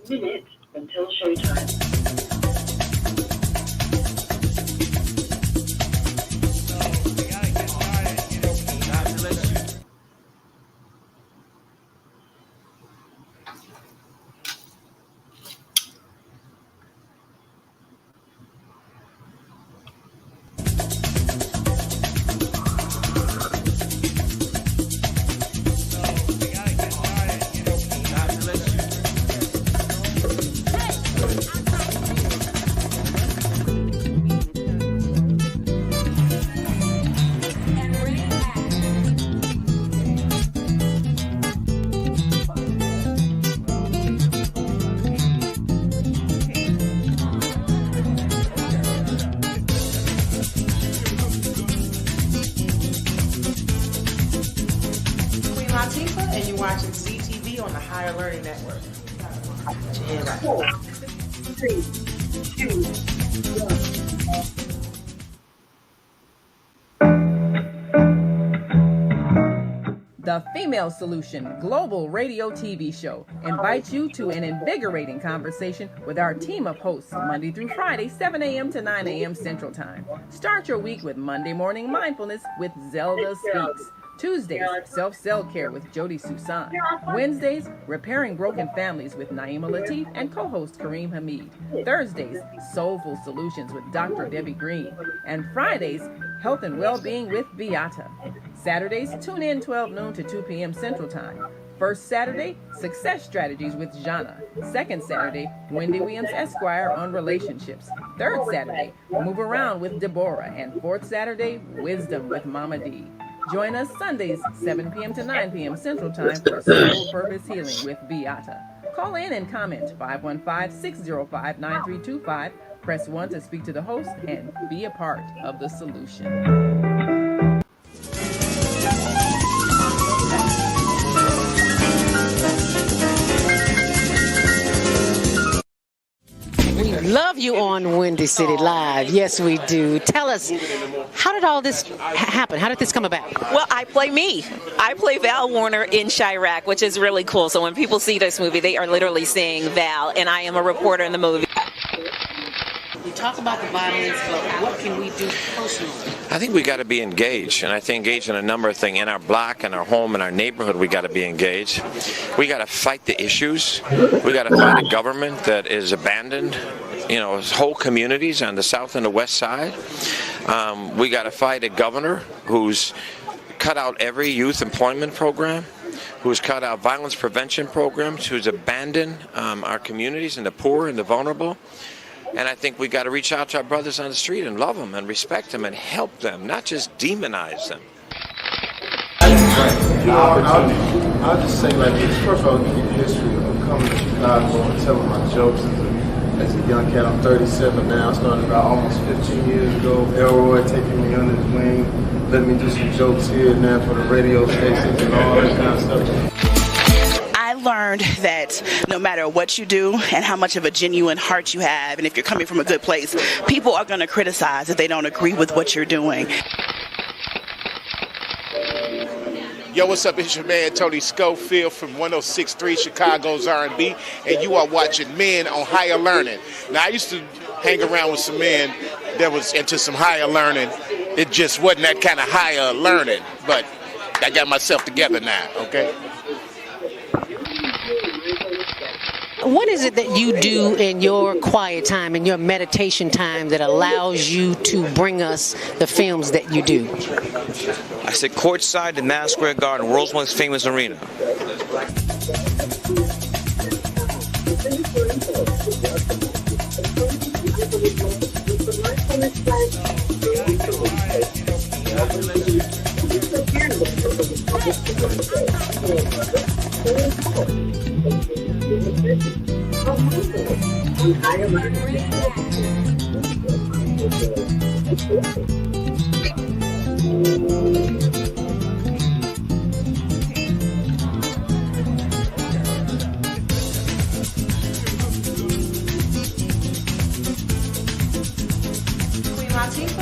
minutes until showtime. And you're watching CTV on the Higher Learning Network. Yeah, 4, 3, 2, 1. The Female Solution Global Radio TV Show invites you to an invigorating conversation with our team of hosts Monday through Friday, 7 a.m. to 9 a.m. Central Time. Start your week with Monday Morning Mindfulness with ZeldaSpeaks. Tuesdays, Self-Care with Jody Susan. Wednesdays, Repairing Broken Families with Naima Latif and co-host Kareem Hamid. Thursdays, Soulful Solutions with Dr. Debbie Green. And Fridays, Health and Wellbeing with Beata. Saturdays, tune in 12 noon to 2 p.m. Central Time. First Saturday, Success Strategies with Jana. Second Saturday, Wendy Williams Esquire on relationships. Third Saturday, Move Around with Deborah. And fourth Saturday, Wisdom with Mama D. Join us Sundays, 7 p.m. to 9 p.m. Central Time for Soul Purpose Healing with Beata. Call in and comment 515-605-9325. Press 1 to speak to the host and be a part of the solution. Love you on Windy City Live. Yes, we do. Tell us, how did all this happen? How did this come about? Well, I play me. I play Val Warner in Chirac, which is really cool. So when people see this movie, they are literally seeing Val, and I am a reporter in the movie. We talk about the violence, but what can we do personally? I think we got to be engaged, and I think engaged in a number of things. In our block, in our home, in our neighborhood, we got to be engaged. We got to fight the issues. We got to fight a government that is abandoned. Whole communities on the south and the west side. We got to fight a governor who's cut out every youth employment program, who's cut out violence prevention programs, who's abandoned our communities and the poor and the vulnerable. And I think we got to reach out to our brothers on the street and love them and respect them and help them, not just demonize them. I'll just say like this. First of all, give you the history of coming to Chicago and telling my jokes as a young cat. I'm 37 now. I started about almost 15 years ago. Elroy taking me under his wing, letting me do some jokes here and there for the radio stations and all that kind of stuff. I learned that no matter what you do and how much of a genuine heart you have, and if you're coming from a good place, people are going to criticize if they don't agree with what you're doing. Yo, what's up? It's your man Tony Schofield from 106.3 Chicago's R&B, and you are watching Men on Higher Learning. Now, I used to hang around with some men that was into some higher learning. It just wasn't that kind of higher learning, but I got myself together now, okay? What is it that you do in your quiet time, in your meditation time, that allows you to bring us the films that you do? I sit courtside in Madison Square Garden, world's most famous arena.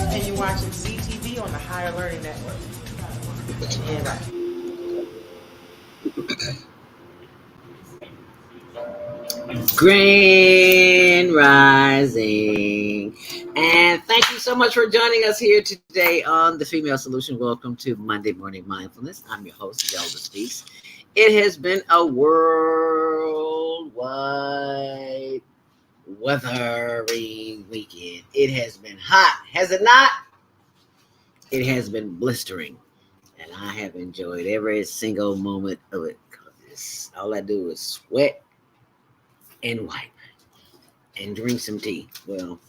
And you're watching CTV on the Higher Learning Network. Yeah. Grand Rising. And thank you so much for joining us here today on The Female Solution. Welcome to Monday Morning Mindfulness. I'm your host, ZeldaSpeaks. It has been a worldwide weathering weekend. It has been hot, has it not? It has been blistering. And I have enjoyed every single moment of it. All I do is sweat and wipe and drink some tea. Well,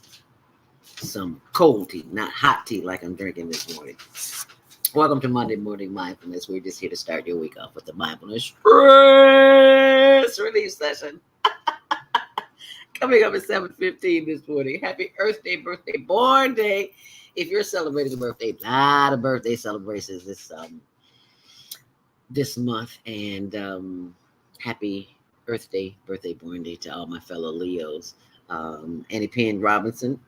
some cold tea, not hot tea like I'm drinking this morning. Welcome to Monday Morning Mindfulness. We're just here to start your week off with the mindfulness stress relief session. Coming up at 7:15 this morning. Happy Earth Day, birthday, born day. If you're celebrating a birthday, a lot of birthday celebrations this month. And happy Earth Day, birthday, born day to all my fellow Leos. Annie Penn Robinson.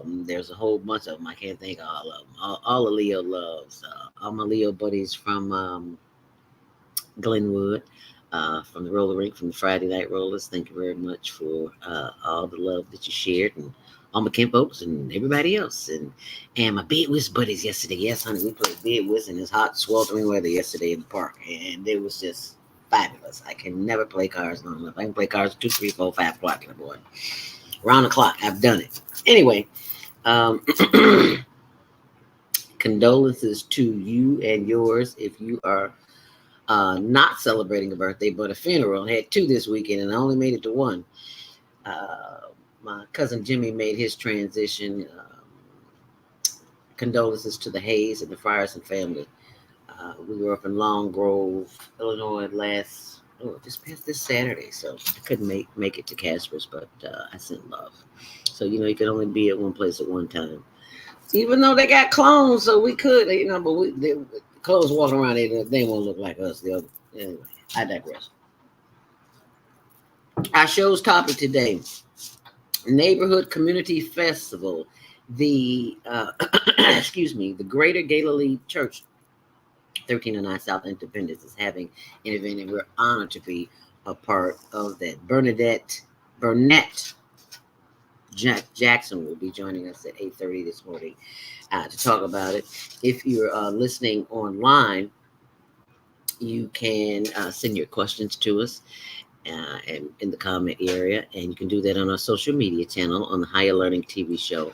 There's a whole bunch of them. I can't think of all of them. All the Leo loves. All my Leo buddies from Glenwood, from the roller rink, from the Friday Night Rollers. Thank you very much for all the love that you shared, and all my Ken folks and everybody else. And my bid whist buddies yesterday. Yes, honey, we played bid whist in this hot, sweltering weather yesterday in the park, and it was just fabulous. I can never play cards long enough. I can play cards 2, 3, 4, 5 o'clock in the morning. Around the clock, I've done it. Anyway, condolences to you and yours if you are not celebrating a birthday, but a funeral. I had 2 this weekend, and I only made it to 1. My cousin Jimmy made his transition. Condolences to the Hayes and the Frierson family. We were up in Long Grove, Illinois this Saturday, so I couldn't make it to Casper's, but I sent love. So, you can only be at one place at one time. Even though they got clones, so we could, but the clones walking around, they won't look like us. Anyway, I digress. Our show's topic today, Neighborhood Community Festival. The, the Greater Galilee Church, 1309 South Independence, is having an event, and we're honored to be a part of that. Burnett Jackson will be joining us at 8:30 this morning to talk about it. If you're listening online, you can send your questions to us and in the comment area, and you can do that on our social media channel on the Higher Learning TV show,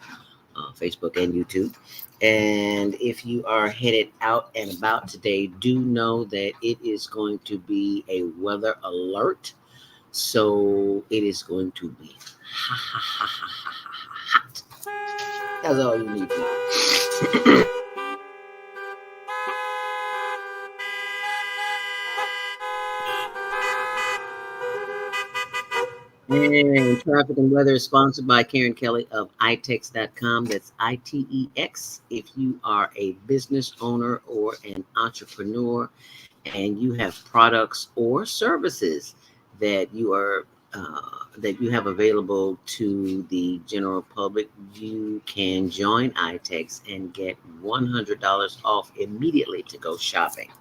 Facebook and YouTube. And if you are headed out and about today, do know that it is going to be a weather alert. So it is going to be hot. That's all you need to know. And traffic and weather is sponsored by Karen Kelly of itex.com. That's ITEX. If you are a business owner or an entrepreneur and you have products or services that you have available to the general public, you can join ITEX and get $100 off immediately to go shopping.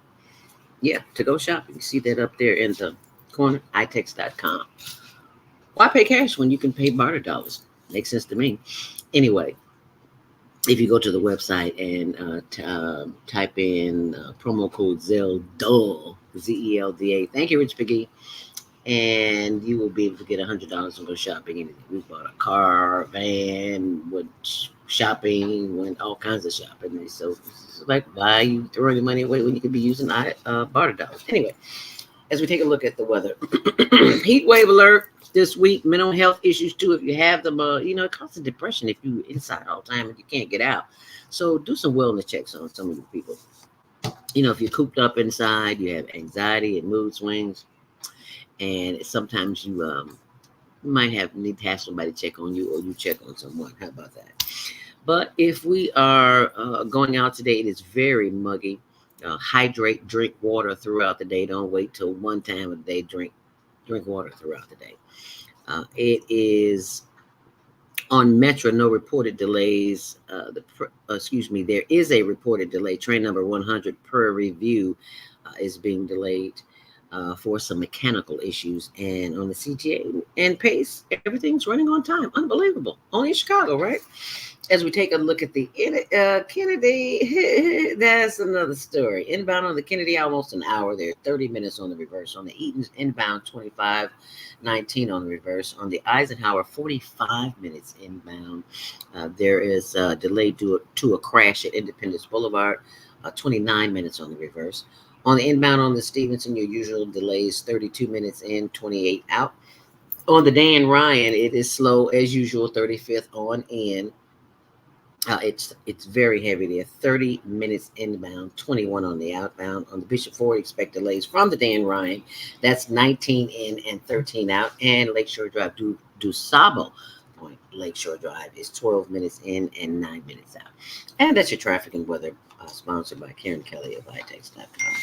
Yeah, to go shopping. You see that up there in the corner, itex.com. Why pay cash when you can pay barter dollars? Makes sense to me. Anyway, if you go to the website and type in promo code ZELDA, ZELDA. Thank you, Rich Piggy. And you will be able to get $100 and go shopping. We bought a car, van, went shopping, went all kinds of shopping. So it's like, why are you throwing your money away when you could be using barter dollars? Anyway, as we take a look at the weather, heat wave alert this week, mental health issues too. If you have them, it causes depression if you're inside all the time and you can't get out. So do some wellness checks on some of the people. If you're cooped up inside, you have anxiety and mood swings, and sometimes you might need to have somebody check on you, or you check on someone. How about that? But if we are going out today, it is very muggy. Hydrate, drink water throughout the day. Don't wait till one time of the day. Drink water throughout the day. It is on Metro, no reported delays. There is a reported delay. Train number 100 per review is being delayed. for some mechanical issues. And on the CTA and pace, everything's running on time. Unbelievable. Only in Chicago, right? As we take a look at the Kennedy, that's another story. Inbound on the Kennedy, almost an hour there, 30 minutes on the reverse. On the Eaton's inbound, 25:19 on the reverse. On the Eisenhower, 45 minutes inbound. There is a delay due to a crash at Independence Boulevard, 29 minutes on the reverse. On the inbound on the Stevenson, your usual delays, 32 minutes in, 28 out. On the Dan Ryan, it is slow as usual, 35th on in. It's very heavy there. 30 minutes inbound, 21 on the outbound. On the Bishop Ford, expect delays from the Dan Ryan. That's 19 in and 13 out. And Lakeshore Drive, DuSable Point Lakeshore Drive is 12 minutes in and 9 minutes out. And that's your traffic and weather, sponsored by Karen Kelly of iTex.com.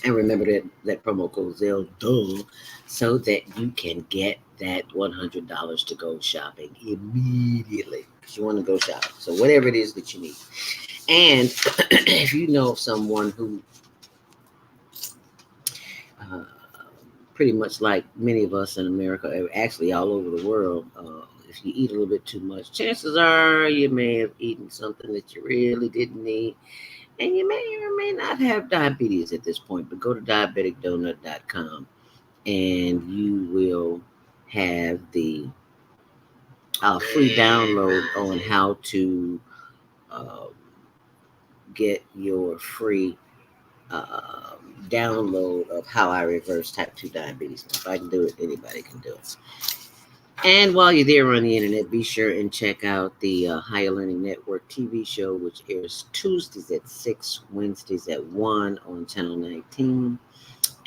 And remember that promo code ZELDA so that you can get that $100 to go shopping immediately. Because you want to go shopping. So whatever it is that you need. And if you know of someone who pretty much like many of us in America, actually all over the world, if you eat a little bit too much, chances are you may have eaten something that you really didn't need. And you may or may not have diabetes at this point, but go to diabeticdonut.com and you will have the free download on how to get your free download of how I reverse type 2 diabetes. If I can do it, anybody can do it. And while you're there on the internet, be sure and check out the Higher Learning Network TV show, which airs Tuesdays at 6, Wednesdays at 1 on Channel 19,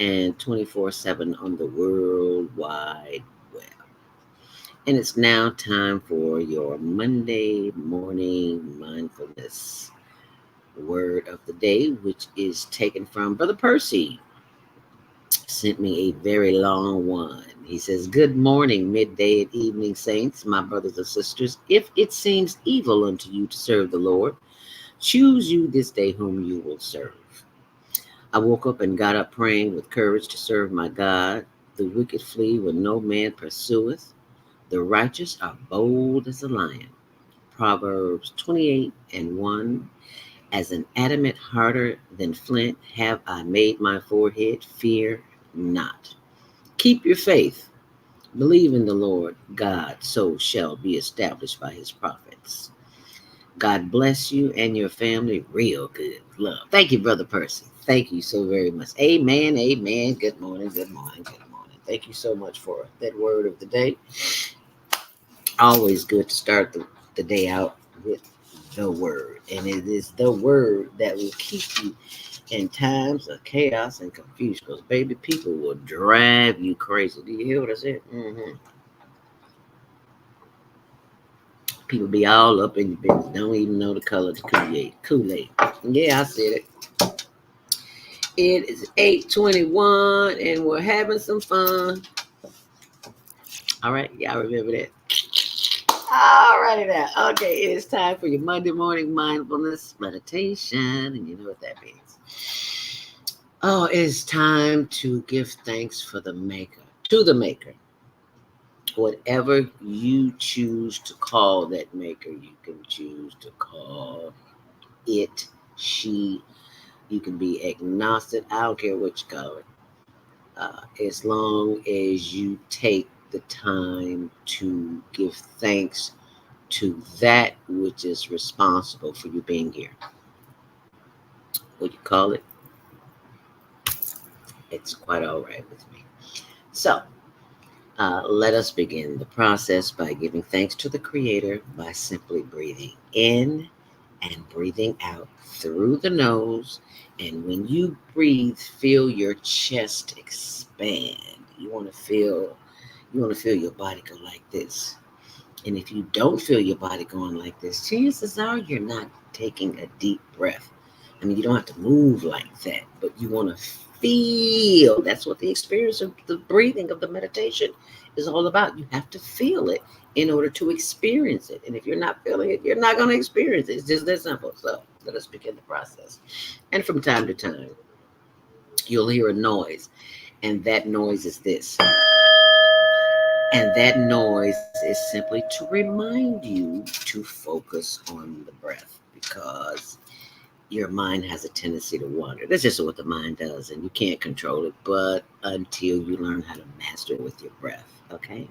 and 24/7 on the World Wide Web. And it's now time for your Monday morning mindfulness word of the day, which is taken from Brother Percy. Sent me a very long one. He says, "Good morning, midday, and evening, saints, my brothers and sisters. If it seems evil unto you to serve the Lord, choose you this day whom you will serve. I woke up and got up praying with courage to serve my God. The wicked flee when no man pursueth. The righteous are bold as a lion." Proverbs 28:1. As an adamant harder than flint have I made my forehead, fear not. Keep your faith. Believe in the Lord God, so shall be established by his prophets. God bless you and your family real good. Love. Thank you, Brother Percy. Thank you so very much. Amen, amen. Good morning, good morning, good morning. Thank you so much for that word of the day. Always good to start the day out with the word. And it is the word that will keep you in times of chaos and confusion. Because, baby, people will drive you crazy. Do you hear what I said? Mm-hmm. People be all up in your business. Don't even know the color of the Kool-Aid. Yeah, I said it. It is 8:21 and we're having some fun. All right, y'all remember that. All righty now. Okay, it is time for your Monday morning mindfulness meditation, and you know what that means. Oh, it is time to give thanks for the Maker, to the Maker. Whatever you choose to call that Maker, you can choose to call it, she. You can be agnostic. I don't care what you call it. As long as you take the time to give thanks to that which is responsible for you being here. What you call it? It's quite all right with me. So, let us begin the process by giving thanks to the Creator by simply breathing in and breathing out through the nose. And when you breathe, feel your chest expand. You want to feel your body go like this. And if you don't feel your body going like this, chances are you're not taking a deep breath. I mean, you don't have to move like that, but you want to feel. That's what the experience of the breathing of the meditation is all about. You have to feel it in order to experience it. And if you're not feeling it, you're not going to experience it. It's just that simple. So let us begin the process. And from time to time, you'll hear a noise, and that noise is this. And that noise is simply to remind you to focus on the breath, because your mind has a tendency to wander. That's just what the mind does, and you can't control it, but until you learn how to master it with your breath. Okay,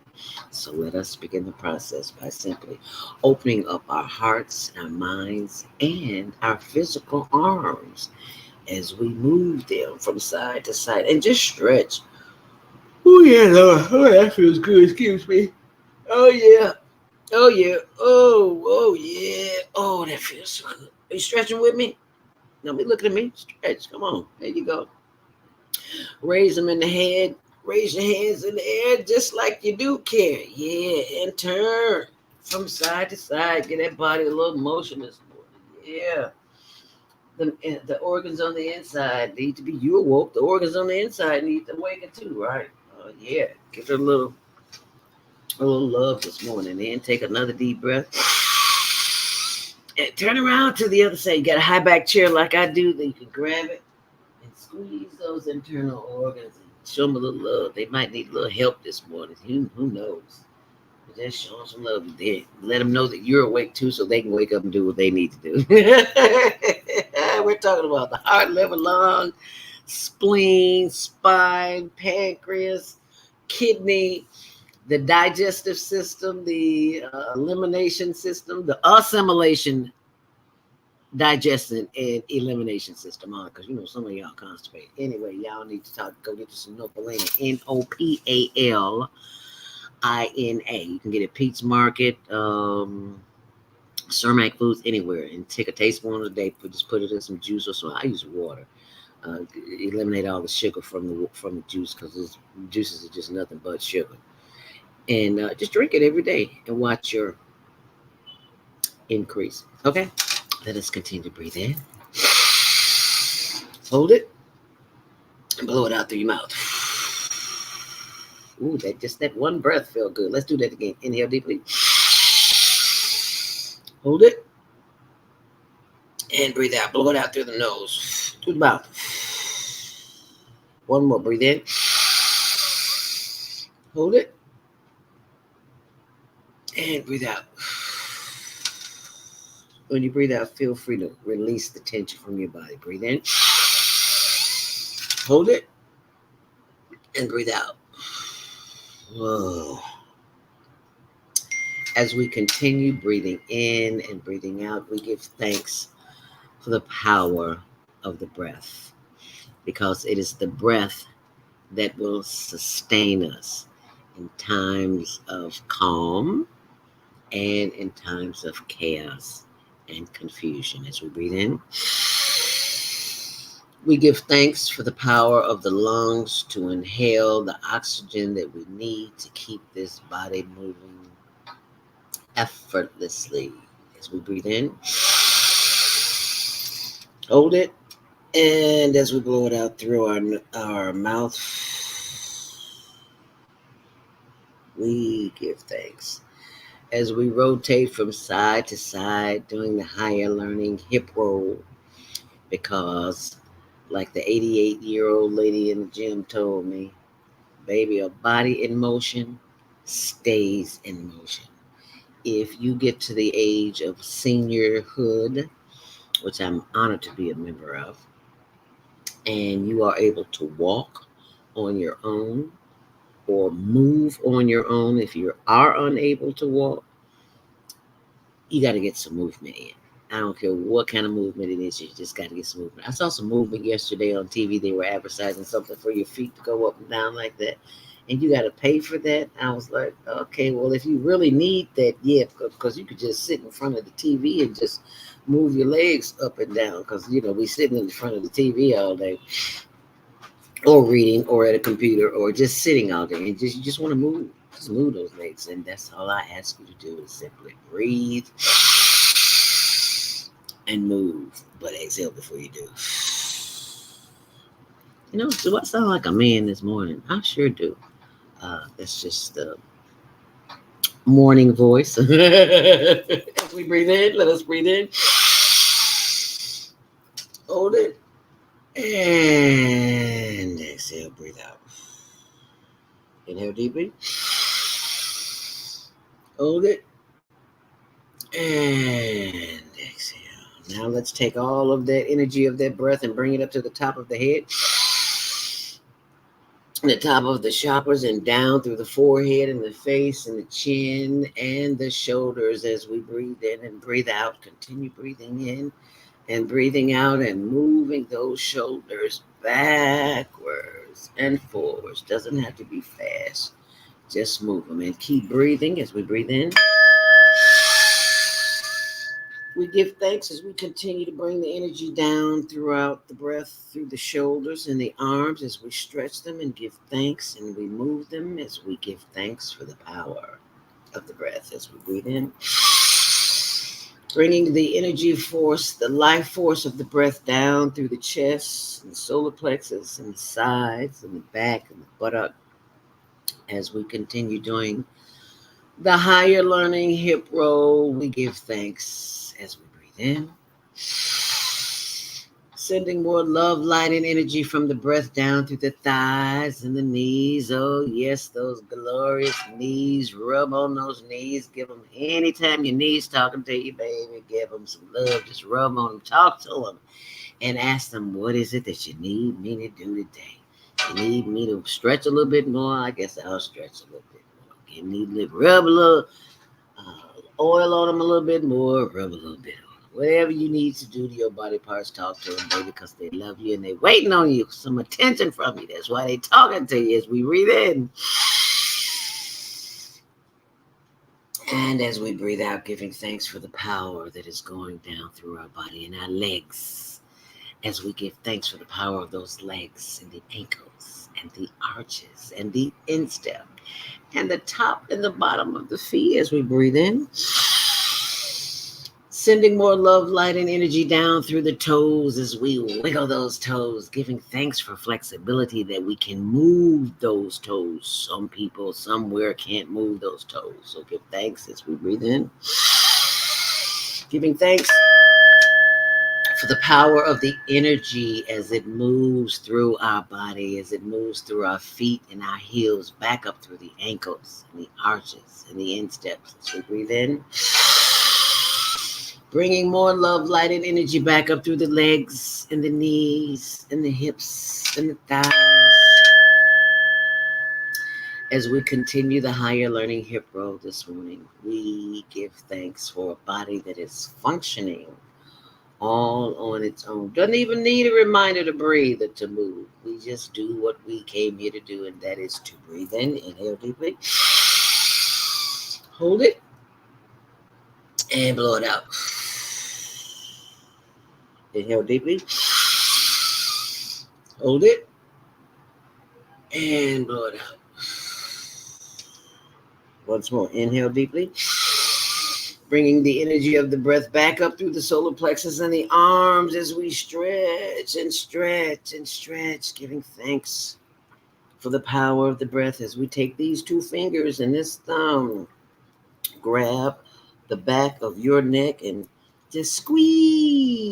so let us begin the process by simply opening up our hearts, our minds, and our physical arms as we move them from side to side and just stretch. Oh yeah, Lord. Oh, that feels good. Excuse me. Oh yeah. Oh yeah. Oh yeah. Oh, that feels so good. Are you stretching with me? Now be looking at me. Stretch. Come on. There you go. Raise them in the head. Raise your hands in the air just like you do carry. Yeah. And turn from side to side. Get that body a little motion this morning. Yeah. The organs on the inside need to be, you awoke. The organs on the inside need to awaken too, right? Oh yeah. Give it a little love this morning. Then take another deep breath. And turn around to the other side. You got a high back chair like I do. Then you can grab it and squeeze those internal organs and show them a little love. They might need a little help this morning. Who knows? But just show them some love. Then let them know that you're awake too, so they can wake up and do what they need to do. We're talking about the heart, liver, lung, spleen, spine, pancreas, kidney, the digestive system, the elimination system, the assimilation, digestion, and elimination system. Because some of y'all constipated. Anyway, y'all need to go get you some Nopalina. Nopalina. You can get it at Pete's Market, Cermak Foods, anywhere, and take a tablespoon a day. Just put it in some juice or so. I use water. Eliminate all the sugar from the juice, because juices are just nothing but sugar. And just drink it every day and watch your increase. Okay, let us continue to breathe in. Hold it and blow it out through your mouth. Ooh, that one breath felt good. Let's do that again. Inhale deeply. Hold it. And breathe out. Blow it out through the nose. Through the mouth. One more. Breathe in. Hold it. And breathe out. When you breathe out, feel free to release the tension from your body. Breathe in. Hold it. And breathe out. Whoa. As we continue breathing in and breathing out, we give thanks for the power of the breath, because it is the breath that will sustain us in times of calm and in times of chaos and confusion. As we breathe in, we give thanks for the power of the lungs to inhale the oxygen that we need to keep this body moving effortlessly. As we breathe in, hold it, and as we blow it out through our mouth, we give thanks. As we rotate from side to side doing the higher learning hip roll, because like the 88-year-old lady in the gym told me, baby, a body in motion stays in motion. If you get to the age of seniorhood, which I'm honored to be a member of, and you are able to walk on your own or move on your own, if you are unable to walk, you got to get some movement in. I don't care what kind of movement it is, you just got to get some movement. I saw some movement yesterday on TV. They were advertising something for your feet to go up and down like that, and you got to pay for that. I was like, okay, well, if you really need that, yeah, because you could just sit in front of the TV and just move your legs up and down, because, we sitting in front of the TV all day, or reading, or at a computer, or just sitting all day, and you just want to move. Just move those legs, and that's all I ask you to do is simply breathe and move, but exhale before you do. Do I sound like a man this morning? I sure do. That's just the morning voice. As we breathe in, let us breathe in. Hold it. And exhale, breathe out. Inhale deeply. Hold it. And exhale. Now let's take all of that energy of that breath and bring it up to the top of the head, the top of the chakras, and down through the forehead and the face and the chin and the shoulders as we breathe in and breathe out. Continue breathing in and breathing out and moving those shoulders backwards and forwards. Doesn't have to be fast. Just move them and keep breathing as we breathe in. We give thanks as we continue to bring the energy down throughout the breath, through the shoulders and the arms as we stretch them and give thanks, and we move them as we give thanks for the power of the breath as we breathe in. Bringing the energy force, the life force of the breath down through the chest and the solar plexus and the sides and the back and the buttock as we continue doing the higher learning hip roll. We give thanks as we breathe in, sending more love, light, and energy from the breath down through the thighs and the knees. Oh, yes, those glorious knees. Rub on those knees. Give them, anytime your knees talking to you, baby, give them some love. Just rub on them, talk to them, and ask them, what is it that you need me to do today? You need me to stretch a little bit more? I guess I'll stretch a little bit more. You need to rub a little oil on them a little bit more, rub a little bit on them. Whatever you need to do to your body parts, talk to them, baby, because they love you and they're waiting on you for some attention from you. That's why they're talking to you as we breathe in. And as we breathe out, giving thanks for the power that is going down through our body and our legs. As we give thanks for the power of those legs and the ankles and the arches and the instep and the top and the bottom of the feet as we breathe in. Sending more love, light, and energy down through the toes as we wiggle those toes, giving thanks for flexibility that we can move those toes. Some people somewhere can't move those toes. So give thanks as we breathe in. Giving thanks for the power of the energy as it moves through our body, as it moves through our feet and our heels, back up through the ankles and the arches and the insteps as we breathe in. Bringing more love, light, and energy back up through the legs and the knees and the hips and the thighs. As we continue the higher learning hip roll this morning, we give thanks for a body that is functioning all on its own. Doesn't even need a reminder to breathe or to move. We just do what we came here to do, and that is to breathe in. Inhale deeply. Hold it. And blow it out. Inhale deeply. Hold it. And blow it out. Once more. Inhale deeply. Bringing the energy of the breath back up through the solar plexus and the arms as we stretch and stretch and stretch, giving thanks for the power of the breath as we take these two fingers and this thumb, grab the back of your neck and just squeeze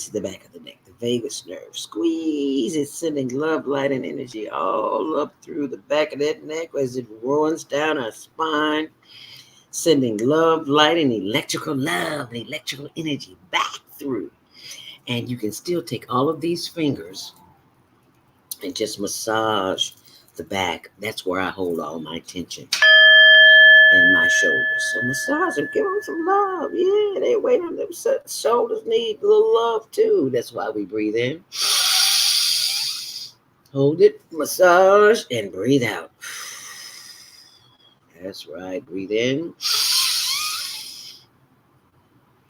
the back of the neck, the vagus nerve. Squeeze it, sending love, light, and energy all up through the back of that neck as it runs down our spine. Sending love, light, and electrical energy back through. And you can still take all of these fingers and just massage the back. That's where I hold all my tension in my shoulders. So massage them, give them some love. Yeah, they wait on them. Shoulders need a little love too. That's why we breathe in. Hold it, massage, and breathe out. That's right. Breathe in.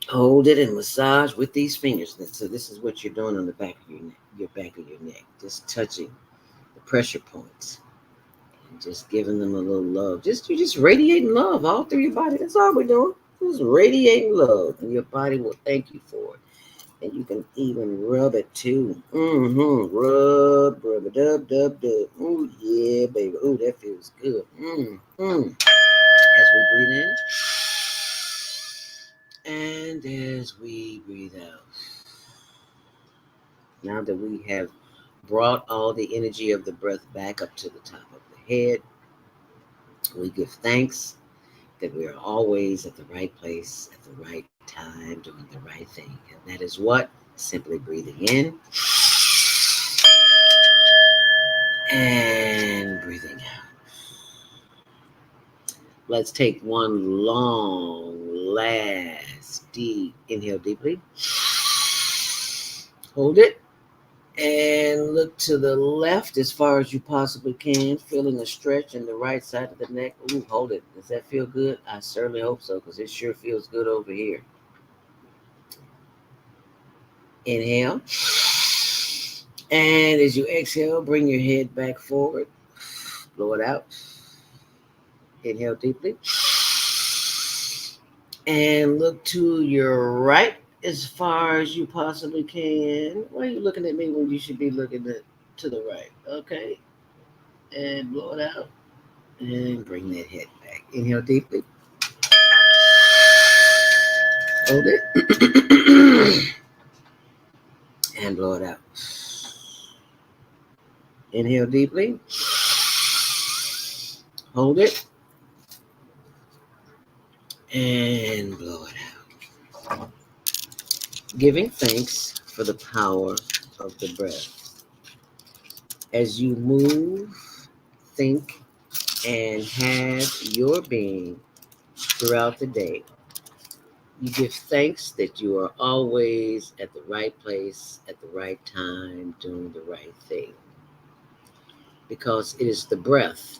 Hold it and massage with these fingers. So this is what you're doing on the back of your back of your neck. Just touching the pressure points and just giving them a little love. You're just radiating love all through your body. That's all we're doing. Just radiating love, and your body will thank you for it. And you can even rub it too. Rub it, dub. Oh yeah, baby. Oh, that feels good. As we breathe in. And as we breathe out, now that we have brought all the energy of the breath back up to the top of the head. We give thanks that we are always at the right place at the right time doing the right thing. And that is what? Simply breathing in and breathing out. Let's take one long, last, deep inhale deeply. Hold it. And look to the left as far as you possibly can, feeling a stretch in the right side of the neck. Ooh, hold it. Does that feel good? I certainly hope so, because it sure feels good over here. Inhale. And as you exhale, bring your head back forward. Blow it out. Inhale deeply. And look to your right as far as you possibly can. Why are you looking at me when you should be looking to the right? Okay. And blow it out. And bring that head back. Inhale deeply. Hold it. And blow it out. Inhale deeply. Hold it. And blow it out. Giving thanks for the power of the breath. As you move, think, and have your being throughout the day, you give thanks that you are always at the right place at the right time doing the right thing. Because it is the breath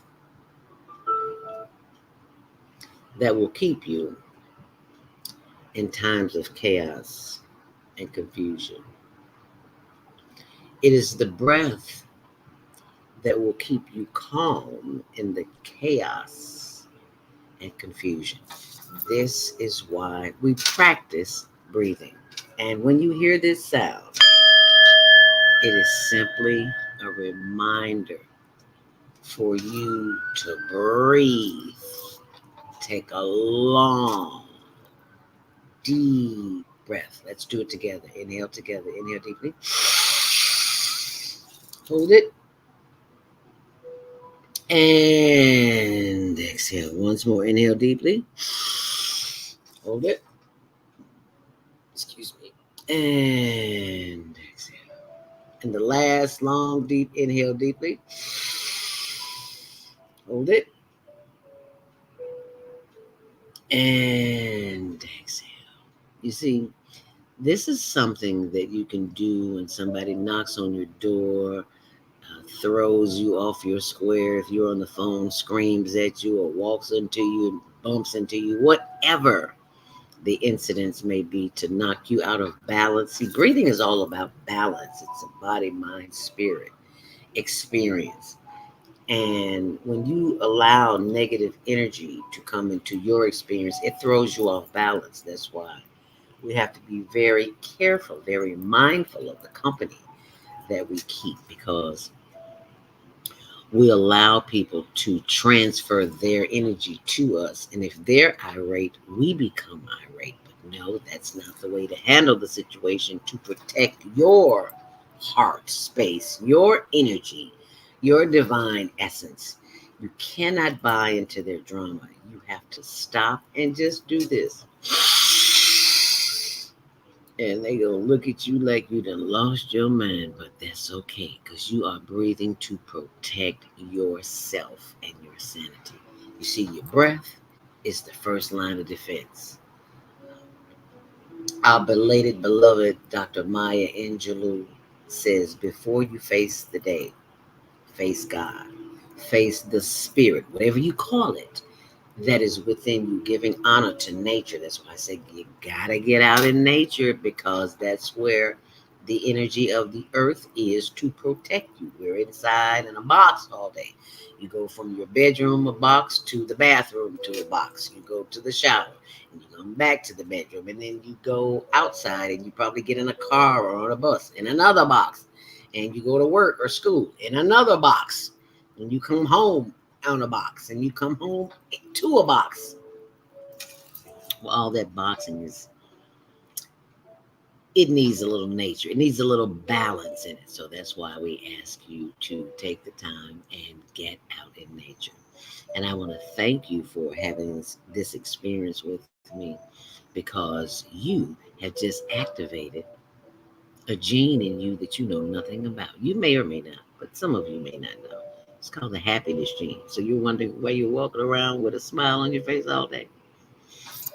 that will keep you in times of chaos and confusion. It is the breath that will keep you calm in the chaos and confusion. This is why we practice breathing. And when you hear this sound, it is simply a reminder for you to breathe. Take a long, deep breath. Let's do it together. Inhale together. Inhale deeply. Hold it. And exhale. Once more. Inhale deeply. Hold it. Excuse me. And exhale. And the last long, deep inhale deeply. Hold it. And exhale. You see, this is something that you can do when somebody knocks on your door, throws you off your square, if you're on the phone, screams at you, or walks into you, bumps into you, whatever the incidents may be to knock you out of balance. See, breathing is all about balance. It's a body, mind, spirit experience. And when you allow negative energy to come into your experience, it throws you off balance. That's why we have to be very careful, very mindful of the company that we keep, because we allow people to transfer their energy to us. And if they're irate, we become irate. But no, that's not the way to handle the situation to protect your heart space, your energy, your divine essence. You cannot buy into their drama. You have to stop and just do this. And they gonna look at you like you done lost your mind, but that's okay, because you are breathing to protect yourself and your sanity. You see, your breath is the first line of defense. Our belated beloved Dr. Maya Angelou says, before you face the day, face God, face the spirit, whatever you call it, that is within you, giving honor to nature. That's why I say you gotta get out in nature, because that's where the energy of the earth is to protect you. We're inside in a box all day. You go from your bedroom, a box, to the bathroom, to a box. You go to the shower, and you come back to the bedroom, and then you go outside, and you probably get in a car or on a bus in another box, and you go to work or school in another box, and you come home on a box, and you come home to a box. Well, all that boxing is it needs a little nature. It needs a little balance in it. So that's why we ask you to take the time and get out in nature. And I want to thank you for having this experience with me, because you have just activated a gene in you that you know nothing about. You may or may not, but some of you may not know. It's called the happiness gene. So you're wondering why you're walking around with a smile on your face all day.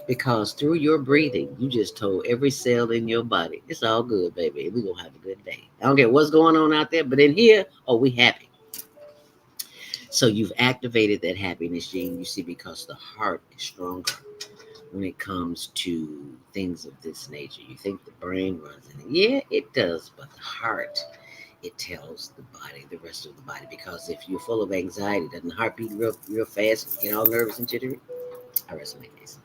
Because through your breathing, you just told every cell in your body, it's all good, baby. We're going to have a good day. I don't care what's going on out there, but in here, oh, we happy. So you've activated that happiness gene, you see, because the heart is stronger when it comes to things of this nature. You think the brain runs in it. Yeah, it does, but the heart, it tells the body, the rest of the body. Because if you're full of anxiety, doesn't the heart beat real fast, get all nervous and jittery? I rest my case.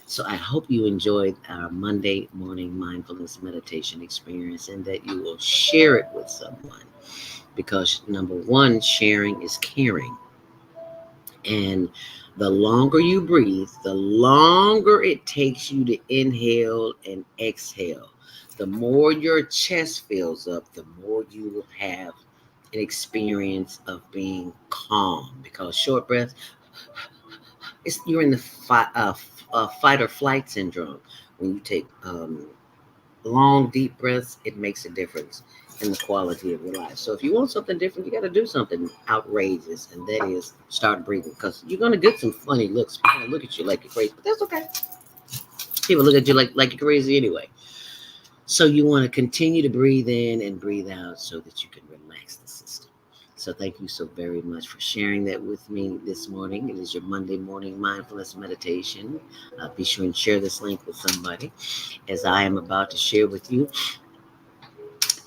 So I hope you enjoyed our Monday morning mindfulness meditation experience, and that you will share it with someone. Because number one, sharing is caring. And the longer you breathe, the longer it takes you to inhale and exhale. The more your chest fills up, the more you will have an experience of being calm. Because short breath, you're in the fight or flight syndrome. When you take long, deep breaths, it makes a difference in the quality of your life. So if you want something different, you got to do something outrageous, and that is start breathing. Because you're going to get some funny looks. People look at you like you're crazy, but that's okay. People look at you like you're crazy anyway. So you want to continue to breathe in and breathe out so that you can relax the system. So thank you so very much for sharing that with me this morning. It is your Monday morning mindfulness meditation. Be sure and share this link with somebody, as I am about to share with you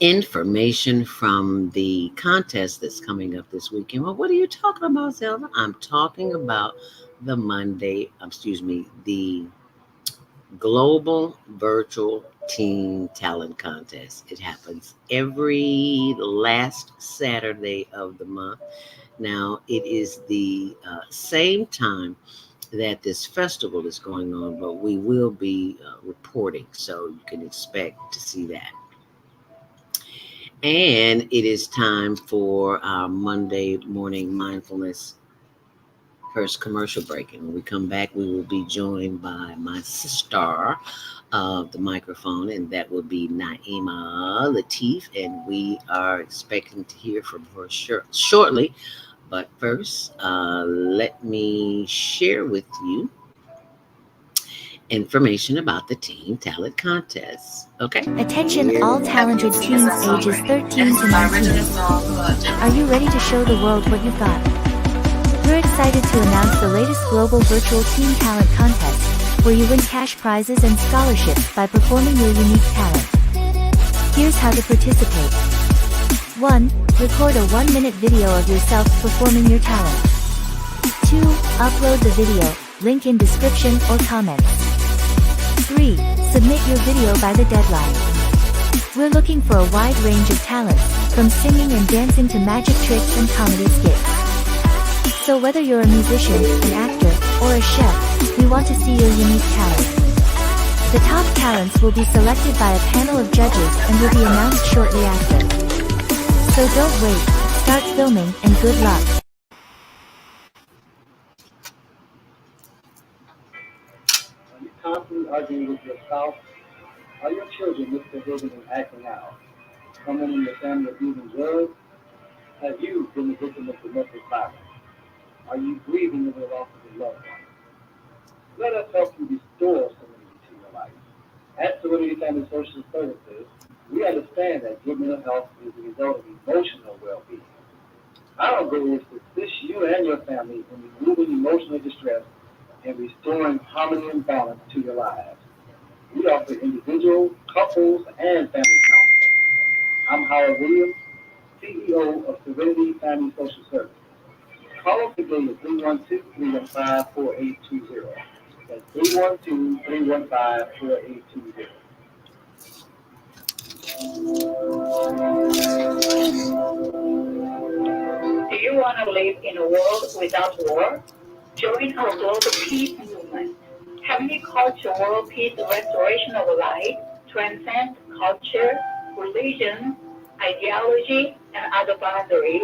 information from the contest that's coming up this weekend. Well, what are you talking about, Zelda? I'm talking about the Global Virtual Teen Talent Contest. It happens every last Saturday of the month. Now, it is the same time that this festival is going on, but we will be reporting, so you can expect to see that. And it is time for our Monday morning mindfulness first commercial break. And when we come back, we will be joined by my sister of the microphone, and that will be Naima Latif. And we are expecting to hear from her shortly. But first, let me share with you information about the Teen Talent Contest. Okay? Attention all talented teens ages 13 to 19. Are you ready to show the world what you've got? We're excited to announce the latest global virtual teen talent contest, where you win cash prizes and scholarships by performing your unique talent. Here's how to participate. 1. Record a 1-minute video of yourself performing your talent. 2. Upload the video, link in description or comments. 3. Submit your video by the deadline. We're looking for a wide range of talents, from singing and dancing to magic tricks and comedy skits. So whether you're a musician, an actor, or a chef, we want to see your unique talent. The top talents will be selected by a panel of judges and will be announced shortly after. So don't wait, start filming, and good luck. Are you constantly arguing with your spouse? Are your children misbehaving and acting out? Someone in your family abusing drugs? Have you been the victim of domestic violence? Are you grieving the loss of a loved one? Let us help you restore serenity to your life. At Serenity Family Social Services, we understand that good mental health is the result of emotional well-being. Our goal is to assist you and your family in removing emotional distress and restoring harmony and balance to your lives. We offer individual, couples, and family counseling. I'm Howard Williams, CEO of Serenity Family Social Services. Call us today at 312-315-4820. That's 312-315-4820. Do you want to live in a world without war? Join our global peace movement. Having a culture world peace restoration of life transcends culture, religion, ideology, and other boundaries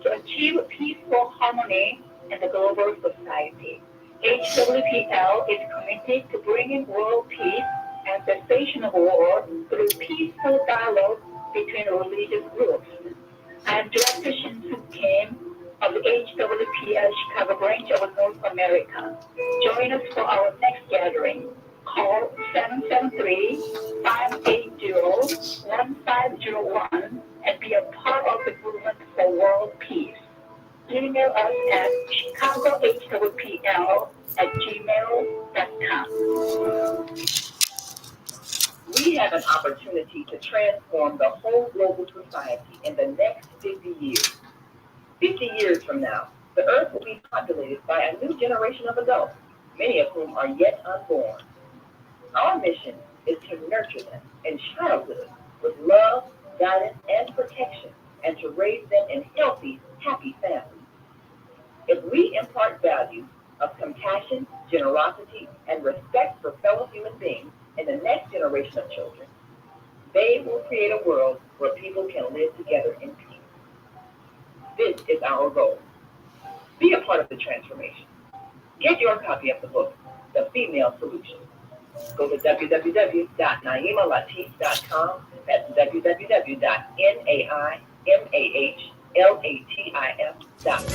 to achieve peaceful harmony in the global society. HWPL is committed to bringing world peace and cessation of war through peaceful dialogue between religious groups. I am Director Shin Soo Kim of the HWPL Chicago branch of North America. Join us for our next gathering. Call 773-580-1501 and be a part of the movement for world peace. Email us at chicagohwpl@gmail.com. We have an opportunity to transform the whole global society in the next 50 years. 50 years from now, the earth will be populated by a new generation of adults, many of whom are yet unborn. Our mission is to nurture them in childhood with love, guidance, and protection, and to raise them in healthy, happy families. If we impart values of compassion, generosity, and respect for fellow human beings in the next generation of children, they will create a world where people can live together in peace. This is our goal. Be a part of the transformation. Get your copy of the book, The Female Solution. Go to www.naimalatif.com. That's www.naimalatif.com.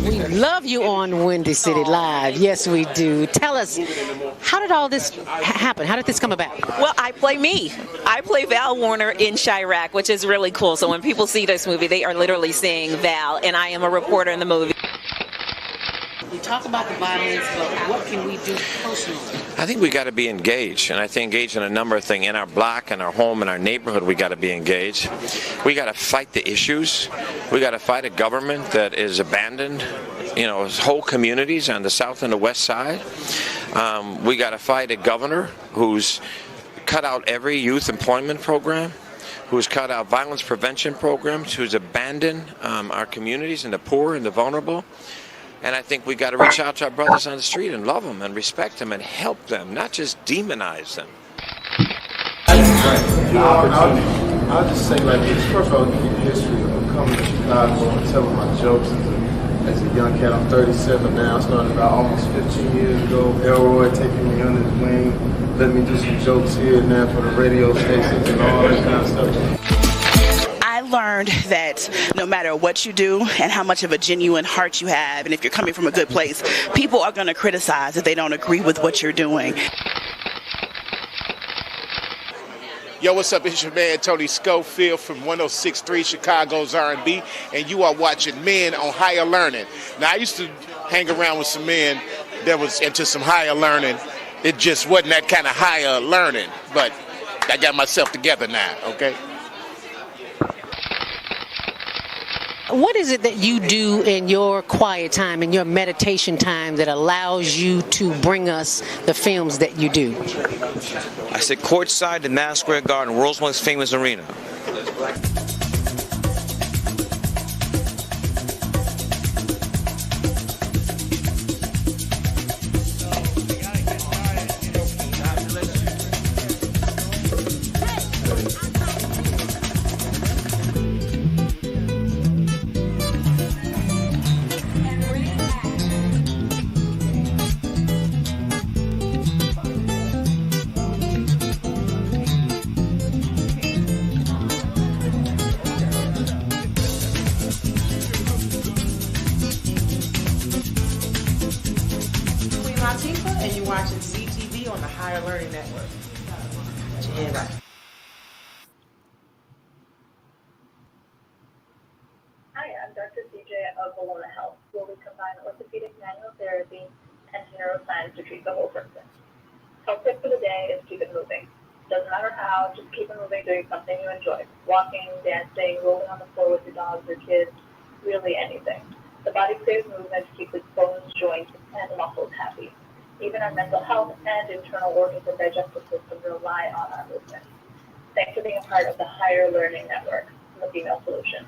We love you on Windy City Live. Yes, we do. Tell us, how did all this happen? How did this come about? Well, I play me. I play Val Warner in Chirac, which is really cool. So when people see this movie, they are literally seeing Val, and I am a reporter in the movie. We talk about the violence, but what can we do personally? I think we got to be engaged, and I think engaged in a number of things. In our block, in our home, in our neighborhood, we got to be engaged. We got to fight the issues. We got to fight a government that is abandoned, whole communities on the south and the west side. We got to fight a governor who's cut out every youth employment program, who's cut out violence prevention programs, who's abandoned our communities and the poor and the vulnerable. And I think we got to reach out to our brothers on the street and love them and respect them and help them, not just demonize them. I'll just say like this. First of all, give you the history of coming to Chicago and telling my jokes as a young cat. I'm 37 now. I started about almost 15 years ago. Elroy taking me under his wing, let me do some jokes here and there for the radio stations and all that kind of stuff. I learned that no matter what you do and how much of a genuine heart you have, and if you're coming from a good place, people are going to criticize if they don't agree with what you're doing. Yo, what's up? It's your man Tony Schofield from 106.3 Chicago's R&B, and you are watching Men on Higher Learning. Now, I used to hang around with some men that was into some higher learning. It just wasn't that kind of higher learning, but I got myself together now, okay? What is it that you do in your quiet time, in your meditation time, that allows you to bring us the films that you do? I sit courtside in Madison Square Garden, world's most famous arena. And you're watching ZTV on the Higher Learning Network. Yeah. Hi, I'm Dr. CJ of Bologna Health, where we combine orthopedic manual therapy and neuroscience to treat the whole person. Our tip for the day is keep it moving. Doesn't matter how, just keep it moving doing something you enjoy. Walking, dancing, rolling on the floor with your dogs or kids, really anything. The body craves movement to keep its bones, joints, and muscles happy. Even our mental health and internal organs and digestive system rely on our movement. Thanks for being a part of the Higher Learning Network, the Female Solution.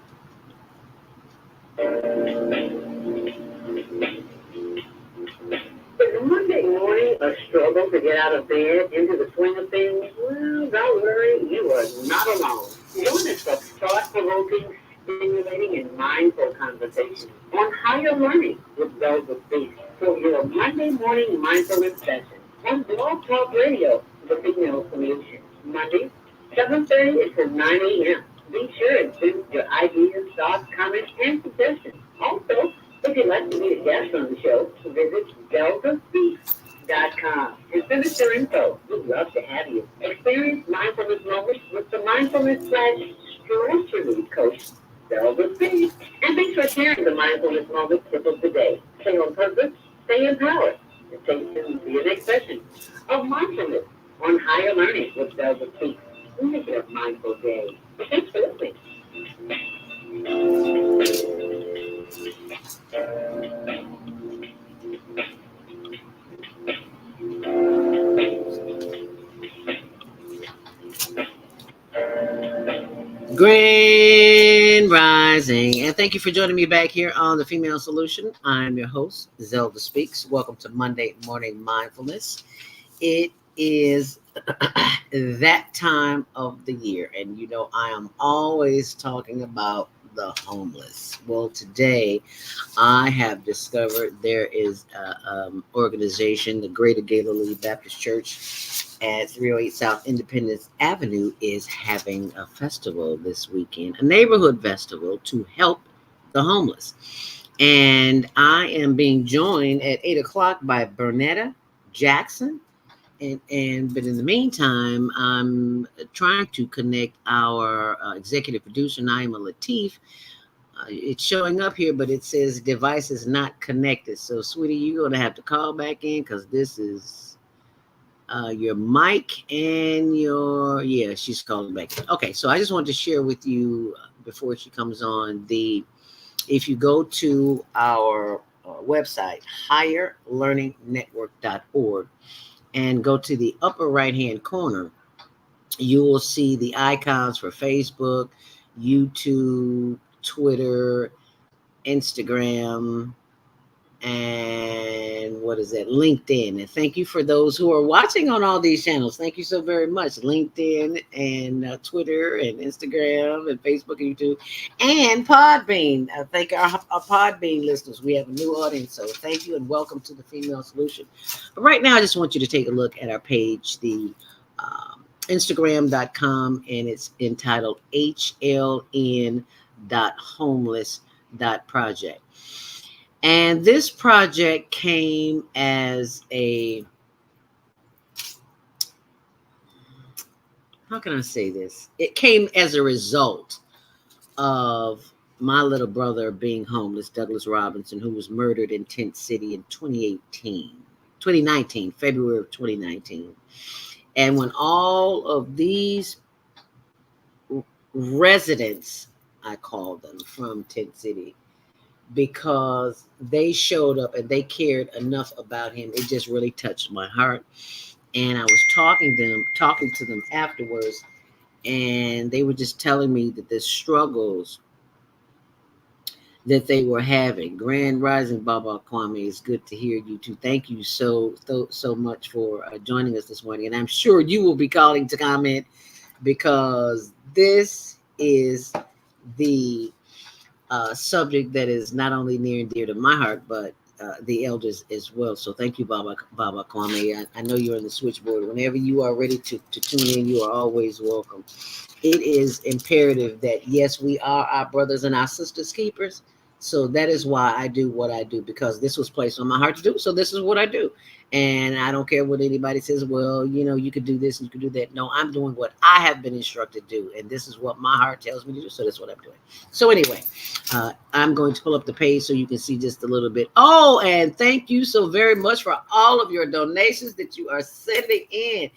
Monday morning, a struggle to get out of bed into the swing of things? Well, don't worry, you are not alone. Join us for thought-provoking, stimulating, and mindful conversations on higher learning with ZeldaSpeaks for your Monday morning mindfulness session on Blog Talk Radio, the Female Solution. Monday, 7:30 to 9 a.m. Be sure and send your ideas, thoughts, comments, and suggestions. Also, if you'd like to be a guest on the show, visit ZeldaSpeaks.com and send us your info. We'd love to have you. Experience mindfulness moments with the mindfulness/stress relief coach, Zelda Speaks. And thanks for sharing the mindfulness moment tip of the day. Stay on purpose, stay empowered, and stay tuned to your next session of mindfulness on higher learning with Zelda Speaks. Make it a mindful day. Thanks for listening. Grand Rising, and thank you for joining me back here on The Female Solution. I'm your host, Zelda Speaks. Welcome to Monday Morning Mindfulness. It is that time of the year, and you know I am always talking about the homeless. Well, today I have discovered there is an organization, the Greater Galilee Baptist Church at 308 South Independence Avenue is having a festival this weekend, a neighborhood festival to help the homeless. And I am being joined at 8 o'clock by Bernetta Jackson. But in the meantime, I'm trying to connect our executive producer, Naima Latif. It's showing up here, but it says device is not connected. So, sweetie, you're going to have to call back in because this is your mic and she's calling back. Okay, so I just wanted to share with you before she comes on if you go to our website, higherlearningnetwork.org, and go to the upper right-hand corner, you will see the icons for Facebook, YouTube, Twitter, Instagram, and LinkedIn. And thank you for those who are watching on all these channels. Thank you so very much. LinkedIn and Twitter and Instagram and Facebook and YouTube and Podbean. Thank our Podbean listeners. We have a new audience, so thank you and welcome to the Female Solution. But right now, I just want you to take a look at our page, the Instagram.com, and it's entitled hln.homeless.project. And this project came as how can I say this? It came as a result of my little brother being homeless, Douglas Robinson, who was murdered in Tent City in 2019, February of 2019. And when all of these residents, I call them, from Tent City, because they showed up and they cared enough about him, it just really touched my heart. And I was talking to them afterwards, and they were just telling me that the struggles that they were having. Grand Rising, Baba Kwame, it's good to hear you too. Thank you so much for joining us this morning. And I'm sure you will be calling to comment, because this is the subject that is not only near and dear to my heart, but the elders as well. So thank you, Baba Kwame. I know you're on the switchboard. Whenever you are ready to tune in, you are always welcome. It is imperative that, yes, we are our brothers and our sisters keepers. So that is why I do what I do, because this was placed on my heart to do. So this is what I do. And I don't care what anybody says, well, you could do this and you could do that. No, I'm doing what I have been instructed to do. And this is what my heart tells me to do. So that's what I'm doing. So anyway, I'm going to pull up the page so you can see just a little bit. Oh, and thank you so very much for all of your donations that you are sending in.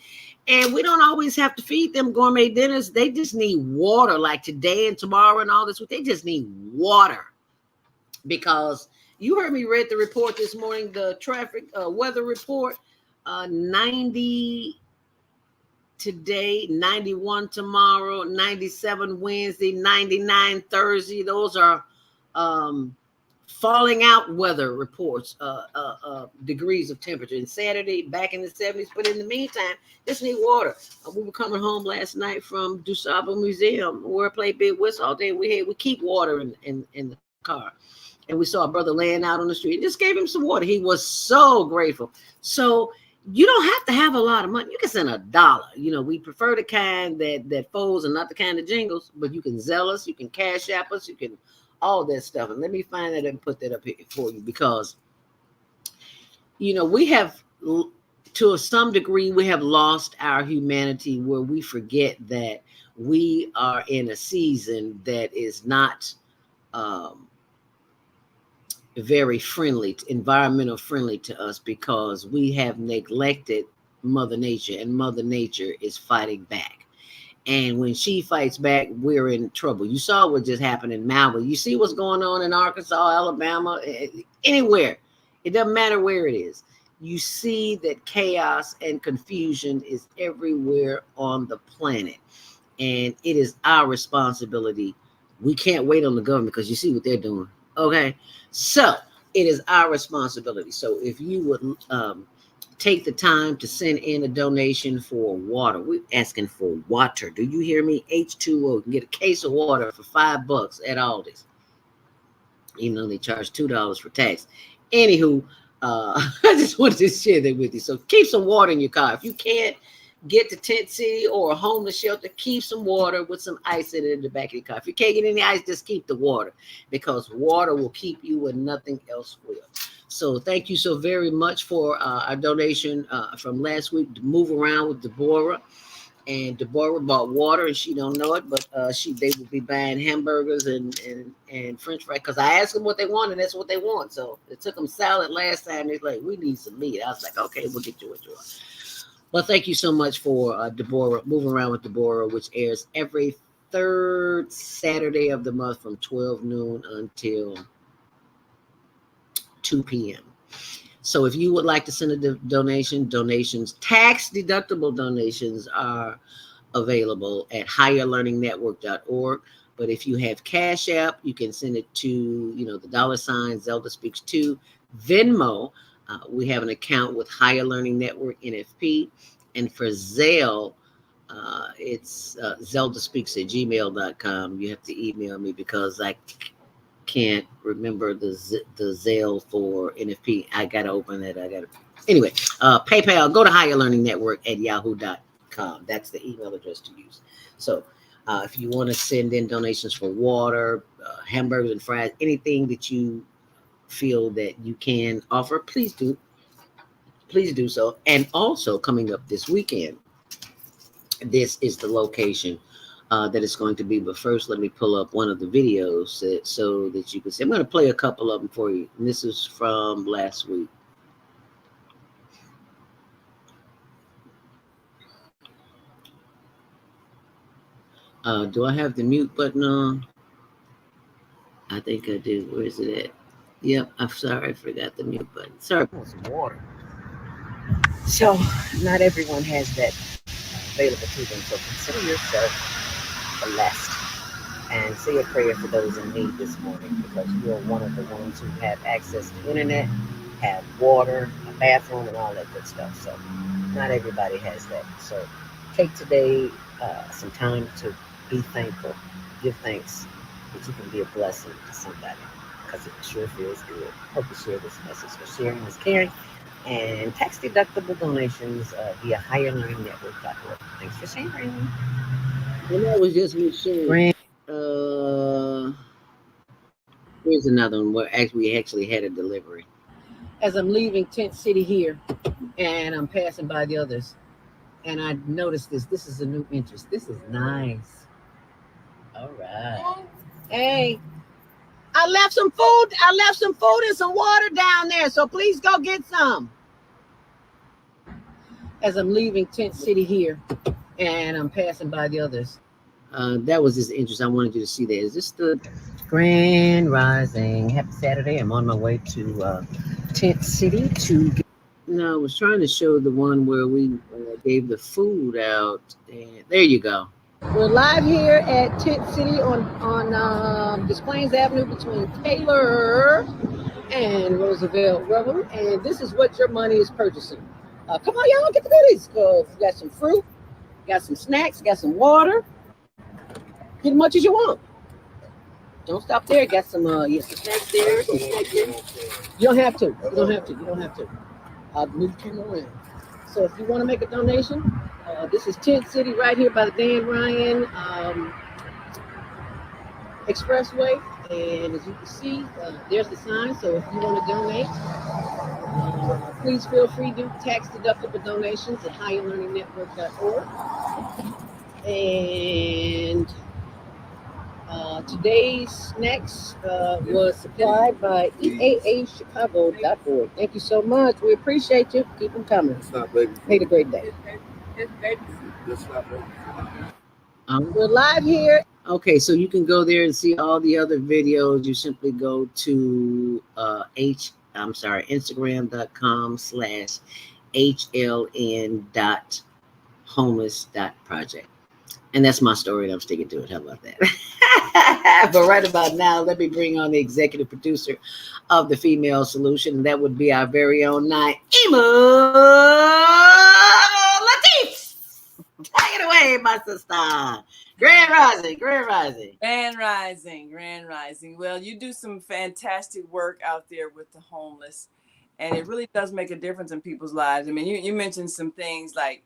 And we don't always have to feed them gourmet dinners. They just need water, like today and tomorrow and all this. They just need water. Because you heard me read the report this morning, the traffic weather report, 90 today, 91 tomorrow, 97 Wednesday, 99 Thursday. Those are falling out weather reports, degrees of temperature. And Saturday back in the 70s, but in the meantime, just need water. We were coming home last night from DuSable Museum, where I played big whistle all day. We keep water in the car, and we saw a brother laying out on the street. Just gave him some water. He was so grateful. So you don't have to have a lot of money. You can send $1. You know, we prefer the kind that folds and not the kind that jingles. But you can Zelle us, you can Cash App us, you can all that stuff. And let me find that and put that up here for you, because, you know, we have, to some degree, we have lost our humanity, where we forget that we are in a season that is not very friendly, environmental friendly to us, because we have neglected Mother Nature, and Mother Nature is fighting back. And when she fights back, we're in trouble. You saw what just happened in Maui. You see what's going on in Arkansas, Alabama, anywhere. It doesn't matter where it is. You see that chaos and confusion is everywhere on the planet. And it is our responsibility. We can't wait on the government, because you see what they're doing. Okay. So it is our responsibility. So if you would take the time to send in a donation for water. We're asking for water. Do you hear me? H2O. You can get a case of water for $5 at Aldi's, even though they charge $2 for tax. Anywho, I just wanted to share that with you. So keep some water in your car. If you can't get to Tent City or a homeless shelter, keep some water with some ice in it in the back of your car. If you can't get any ice, just keep the water, because water will keep you and nothing else will. So thank you so very much for our donation from last week, to Move Around with Deborah. And Deborah bought water, and she don't know it, but they will be buying hamburgers and French fries, because I asked them what they want, and that's what they want. So it took them salad last time. They're like, we need some meat. I was like, okay, we'll get you what you want. Well, thank you so much for Deborah, Moving Around with Deborah, which airs every third Saturday of the month from 12 noon until 2 p.m. So if you would like to send a donations, tax-deductible donations are available at higherlearningnetwork.org. But if you have Cash App, you can send it to, the $ ZeldaSpeaks 2, Venmo. We have an account with Higher Learning Network, NFP. And for Zelle, it's ZeldaSpeaks@gmail.com. You have to email me, because I can't remember the Zelle for NFP. I got to open it. Anyway, PayPal, go to higherlearningnetwork@yahoo.com. That's the email address to use. So if you want to send in donations for water, hamburgers and fries, anything that you feel that you can offer, please do so. And also, coming up this weekend, this is the location that it's going to be. But first, let me pull up one of the videos so that you can see. I'm going to play a couple of them for you, and this is from last week. Do I have the mute button on? I think I do. Where is it at? Yep, I'm sorry, I forgot the mute button. Sorry. Some water. So, not everyone has that available to them. So consider yourself blessed, and say a prayer for those in need this morning, because you are one of the ones who have access to internet, have water, a bathroom, and all that good stuff. So not everybody has that. So take today some time to be thankful, give thanks that you can be a blessing to somebody, because it sure feels good. Hope you share this message. For sharing is caring. And tax-deductible donations via higherlearningnetwork.org. Thanks for sharing. And that was just me sharing. Here's another one where we actually had a delivery. As I'm leaving Tent City here, and I'm passing by the others, and I noticed this. This is a new interest. This is nice. All right. Hey. I left some food and some water down there, so please go get some. As I'm leaving Tent City here, and I'm passing by the others. That was just interesting. I wanted you to see that. Is this the Grand Rising? Happy Saturday. I'm on my way to Tent City to get... No, I was trying to show the one where we gave the food out. And there you go. We're live here at Tent City on Des Plaines Avenue between Taylor and Roosevelt Road, and this is what your money is purchasing. Come on, y'all, get the goodies. You got some fruit, got some snacks, got some water. Get as much as you want. Don't stop there. Got some some snacks there, some snacks there. You don't have to. You don't have to. You don't have to. I'll move the camera around. So if you want to make a donation, this is Tent City right here by the Dan Ryan Expressway. And as you can see, there's the sign. So if you want to donate, please feel free to do tax-deductible donations at higherlearningnetwork.org. And today's snacks was supplied by EAAChicago.org. Thank you so much. We appreciate you. Keep them coming. Make a great day. We're live here. Okay, so you can go there and see all the other videos. You simply go to Instagram.com/HLN.homeless.project. And that's my story, and I'm sticking to it. How about that? But right about now, let me bring on the executive producer of the Female Solution, and that would be our very own Naima Latif. Take it away, my sister. Grand Rising, Grand Rising. Grand Rising, Grand Rising. Well, you do some fantastic work out there with the homeless, and it really does make a difference in people's lives. I mean, you mentioned some things like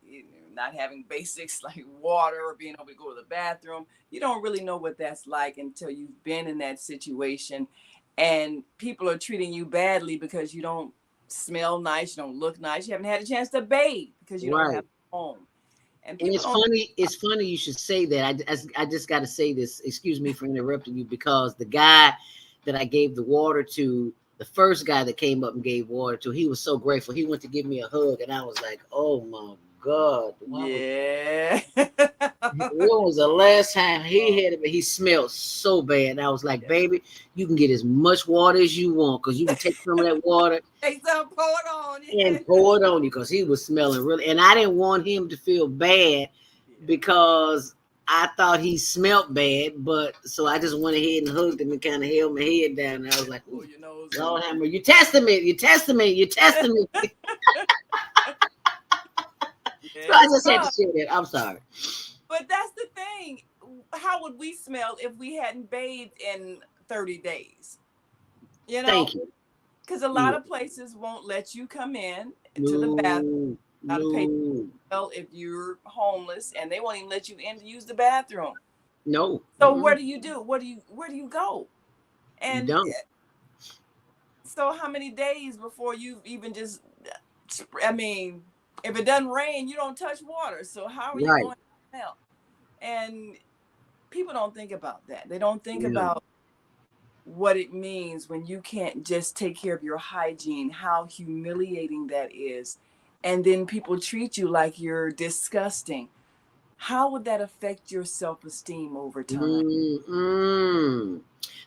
not having basics like water or being able to go to the bathroom. You don't really know what that's like until you've been in that situation, and people are treating you badly because you don't smell nice, you don't look nice, you haven't had a chance to bathe because you don't have a home. And it's funny. It's funny you should say that. I just got to say this. Excuse me for interrupting you, because the guy that I gave the water to, the first guy that came up and gave water to, he was so grateful. He went to give me a hug, and I was like, "Oh my God!" Yeah. When was the last time he had it? He smelled so bad. And I was like, "Baby, you can get as much water as you want, because you can take some of that water." Take some, pour it on you. And pour it on you, because he was smelling really. And I didn't want him to feel bad because I thought he smelled bad. But so I just went ahead and hugged him and kind of held my head down. And I was like, "Ooh, Lord have mercy, you testing me, you testing me, you testing me." So I just had to share that. I'm sorry. But that's the thing. How would we smell if we hadn't bathed in 30 days? You know? Thank you. Because a lot of places won't let you come in to the bathroom. Well, if you're homeless, and they won't even let you in to use the bathroom. No. So where do you do? Where do you go? And you don't. So how many days before you even just? I mean, if it doesn't rain, you don't touch water. So how are you going to smell? And people don't think about that. They don't think about what it means when you can't just take care of your hygiene, how humiliating that is. And then people treat you like you're disgusting. How would that affect your self-esteem over time?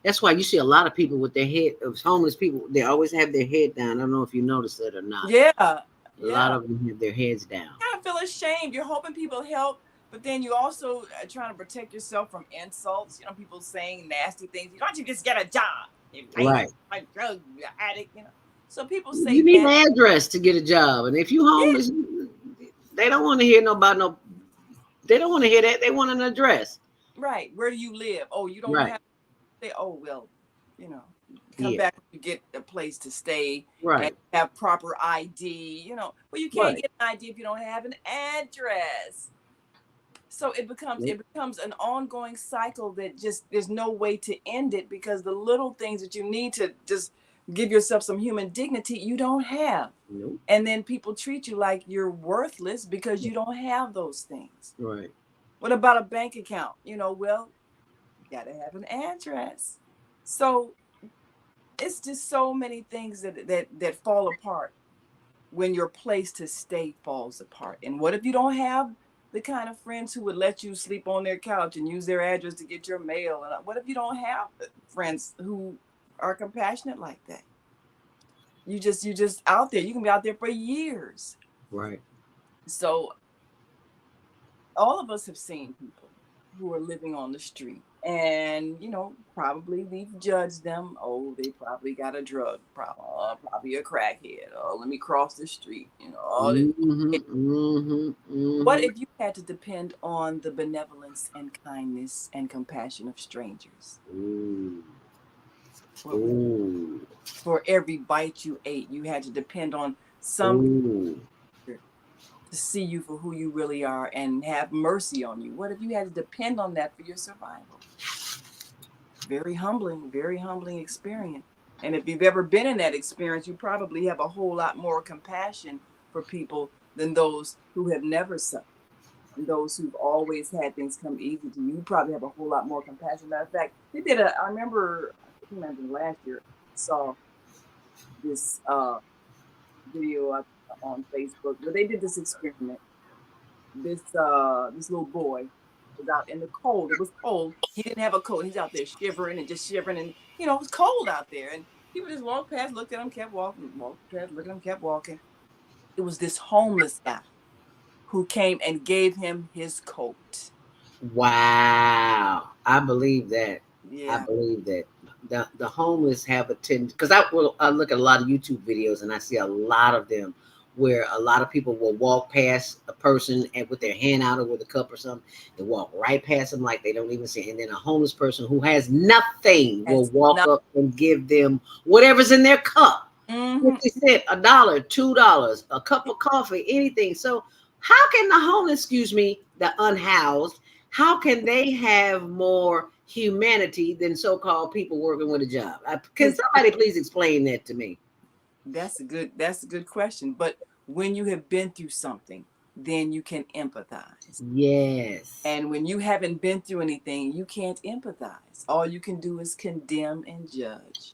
That's why you see a lot of people with their head, of homeless people, they always have their head down. I don't know if you noticed that or not. Yeah. A lot of them have their heads down. You kind of feel ashamed. You're hoping people help, but then you also are trying to protect yourself from insults. You know, people saying nasty things. Why don't you just get a job? Right. Like drug addict, you know. So people say you need an address to get a job, and if you homeless, they don't want to hear they don't want to hear that. They want an address. Right. Where do you live? Oh, you don't have to say, oh, well, you know, come back when you get a place to stay and have proper ID, you know. Well, you can't get an ID if you don't have an address. So it becomes an ongoing cycle that just there's no way to end it, because the little things that you need to just give yourself some human dignity, you don't have. Nope. And then people treat you like you're worthless because you don't have those things. Right. What about a bank account? You know, well, you gotta have an address. So it's just so many things that fall apart when your place to stay falls apart. And what if you don't have the kind of friends who would let you sleep on their couch and use their address to get your mail? And what if you don't have friends who are compassionate like that? You just out there. You can be out there for years. Right. So all of us have seen people who are living on the street. And, probably we've judged them. Oh, they probably got a drug problem, probably a crackhead. Oh, let me cross the street. All this. What if you had to depend on the benevolence and kindness and compassion of strangers? For every bite you ate, you had to depend on some to see you for who you really are and have mercy on you. What if you had to depend on that for your survival? Very humbling experience. And if you've ever been in that experience, you probably have a whole lot more compassion for people than those who have never suffered. And those who've always had things come easy to you, you probably have a whole lot more compassion. Matter of fact, I remember last year, I saw this video on Facebook where they did this experiment. This little boy was out in the cold. It was cold. He didn't have a coat. He's out there shivering, and it was cold out there. And people just walked past, looked at him, kept walking, walked past, looked at him, kept walking. It was this homeless guy who came and gave him his coat. Wow. I believe that. Yeah. I believe that. The homeless have a tendency, because I look at a lot of YouTube videos and I see a lot of them where a lot of people will walk past a person and with their hand out or with a cup or something, they walk right past them like they don't even see. And then a homeless person who has nothing will walk up and give them whatever's in their cup. 50 cents, $1, $2, a cup of coffee, anything. So how can the homeless, the unhoused, how can they have more humanity than so-called people working with a job? Can somebody please explain that to me? That's a good question. But when you have been through something, then you can empathize. Yes. And when you haven't been through anything, you can't empathize. All you can do is condemn and judge.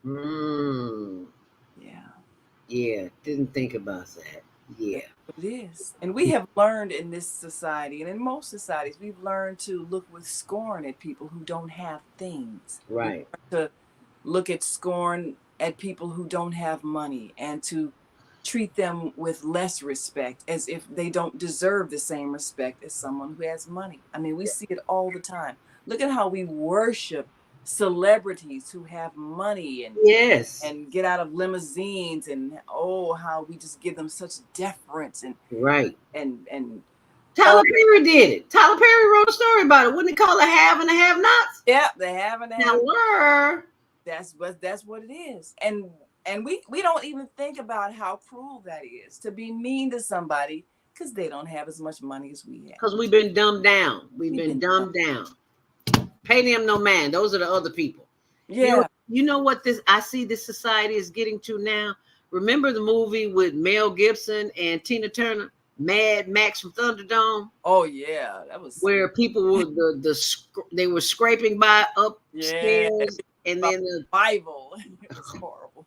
Yeah. Didn't think about that. Yeah. It is. And we have learned in this society, and in most societies, we've learned to look with scorn at people who don't have things. Right. To look at scorn at people who don't have money, and to treat them with less respect, as if they don't deserve the same respect as someone who has money. I mean, we see it all the time. Look at how we worship celebrities who have money and get out of limousines, and how we just give them such deference and Tyler Perry did it. Tyler Perry wrote a story about it. Wouldn't it call the have and the have nots? Yeah, the have and the have. That's what it is. And we don't even think about how cruel that is, to be mean to somebody because they don't have as much money as we have. Because we've been dumbed down. We've been dumbed down. Pay them no man. Those are the other people. Yeah. You know what I see this society is getting to now? Remember the movie with Mel Gibson and Tina Turner, Mad Max from Thunderdome? Oh yeah, that was where people were they were scraping by upstairs, and then the Bible. It was horrible.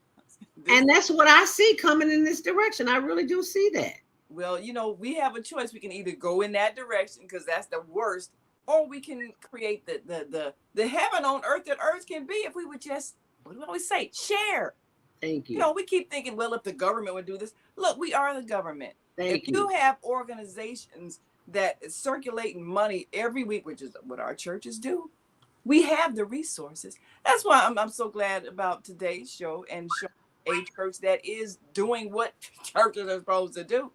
And that's what I see coming in this direction. I really do see that. Well, we have a choice. We can either go in that direction because that's the worst, or we can create the heaven on earth that earth can be if we would just, what do we always say? Share. Thank you. We keep thinking, well, if the government would do this. Look, we are the government. If you have organizations that circulate money every week, which is what our churches do, we have the resources. That's why I'm so glad about today's show and show a church that is doing what churches are supposed to do,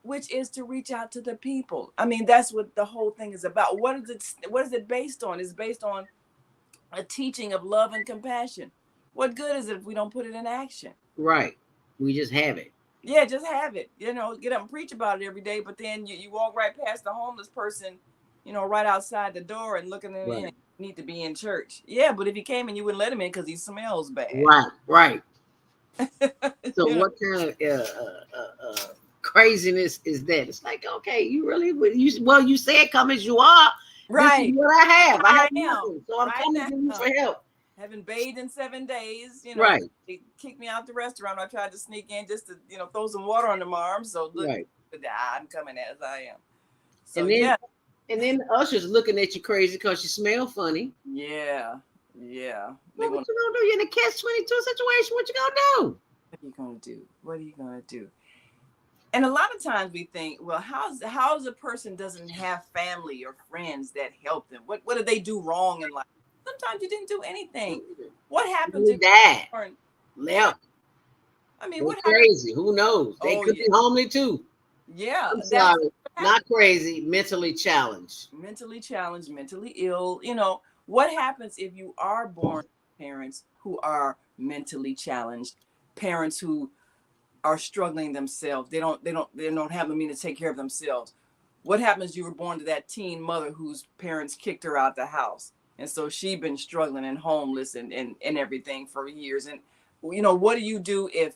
which is to reach out to the people. I mean, that's what the whole thing is about. What is it based on? It's based on a teaching of love and compassion. What good is it if we don't put it in action? Right. We just have it. Yeah, just have it. Get up and preach about it every day, but then you walk right past the homeless person, right outside the door and looking at him, need to be in church. Yeah, but if he came and you wouldn't let him in because he smells bad. Right. So what kind of craziness is that? It's like, okay, you really would you say it come as you are. Right. This is what I have. I have am. nothing, so I'm coming to you for help. Haven't bathed in 7 days, Right. They kicked me out the restaurant. I tried to sneak in just to, throw some water on my arms. So look, I'm coming as I am. So and then the ushers looking at you crazy because you smell funny. Yeah. What you gonna do? You're in a catch-22 situation. What you gonna do? What are you gonna do? And a lot of times we think, well, how's a person doesn't have family or friends that help them? What did they do wrong in life? Sometimes you didn't do anything. What happens if that? you weren't? Left. I mean, They're what happens? crazy. Who knows? They could be homely too. Yeah, I'm sorry. Not crazy, mentally challenged. Mentally challenged, mentally ill. You know, what happens if you are born to parents who are mentally challenged, parents who are struggling themselves. They don't have the means to take care of themselves. What happens you were born to that teen mother whose parents kicked her out the house? And so she been struggling and homeless and everything for years. And you know, what do you do if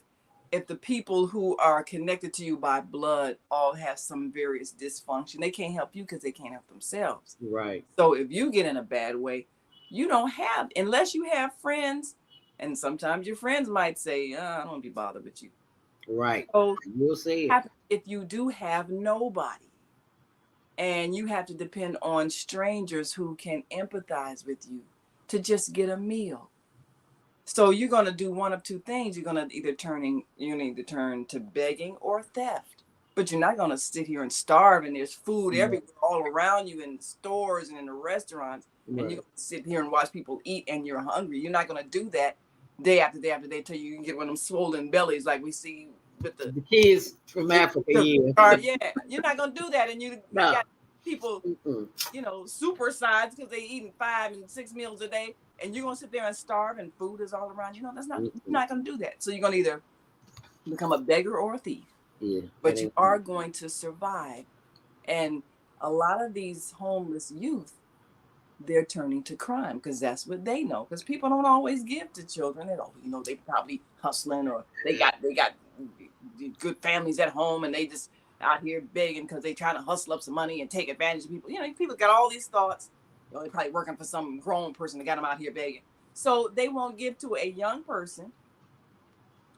the people who are connected to you by blood all have some various dysfunction? They can't help you because they can't help themselves. Right. So if you get in a bad way, you don't have, unless you have friends, and sometimes your friends might say, I don't want to be bothered with you. Right. So you'll see it. If you do have nobody and you have to depend on strangers who can empathize with you to just get a meal. So you're going to do one of two things. You're going to either turn to begging or theft. But you're not going to sit here and starve and there's food everywhere all around you in the stores and in the restaurants. Right. And you're going to sit here and watch people eat and you're hungry. You're not going to do that day after day after day till you can get one of them swollen bellies like we see with the kids from Africa. Yeah, you're not going to do that. And you got people, you know, super size because they eating 5 and 6 meals a day. And you're going to sit there and starve and food is all around you. No, you're not going to do that. So you're going to either become a beggar or a thief. Yeah. But you are going to survive. And a lot of these homeless youth, they're turning to crime because that's what they know. Because people don't always give to children at all. You know, they probably hustling or they got good families at home and they just out here begging because they trying to hustle up some money and take advantage of people. You know, people got all these thoughts. You know, they're probably working for some grown person that got them out here begging. So they won't give to a young person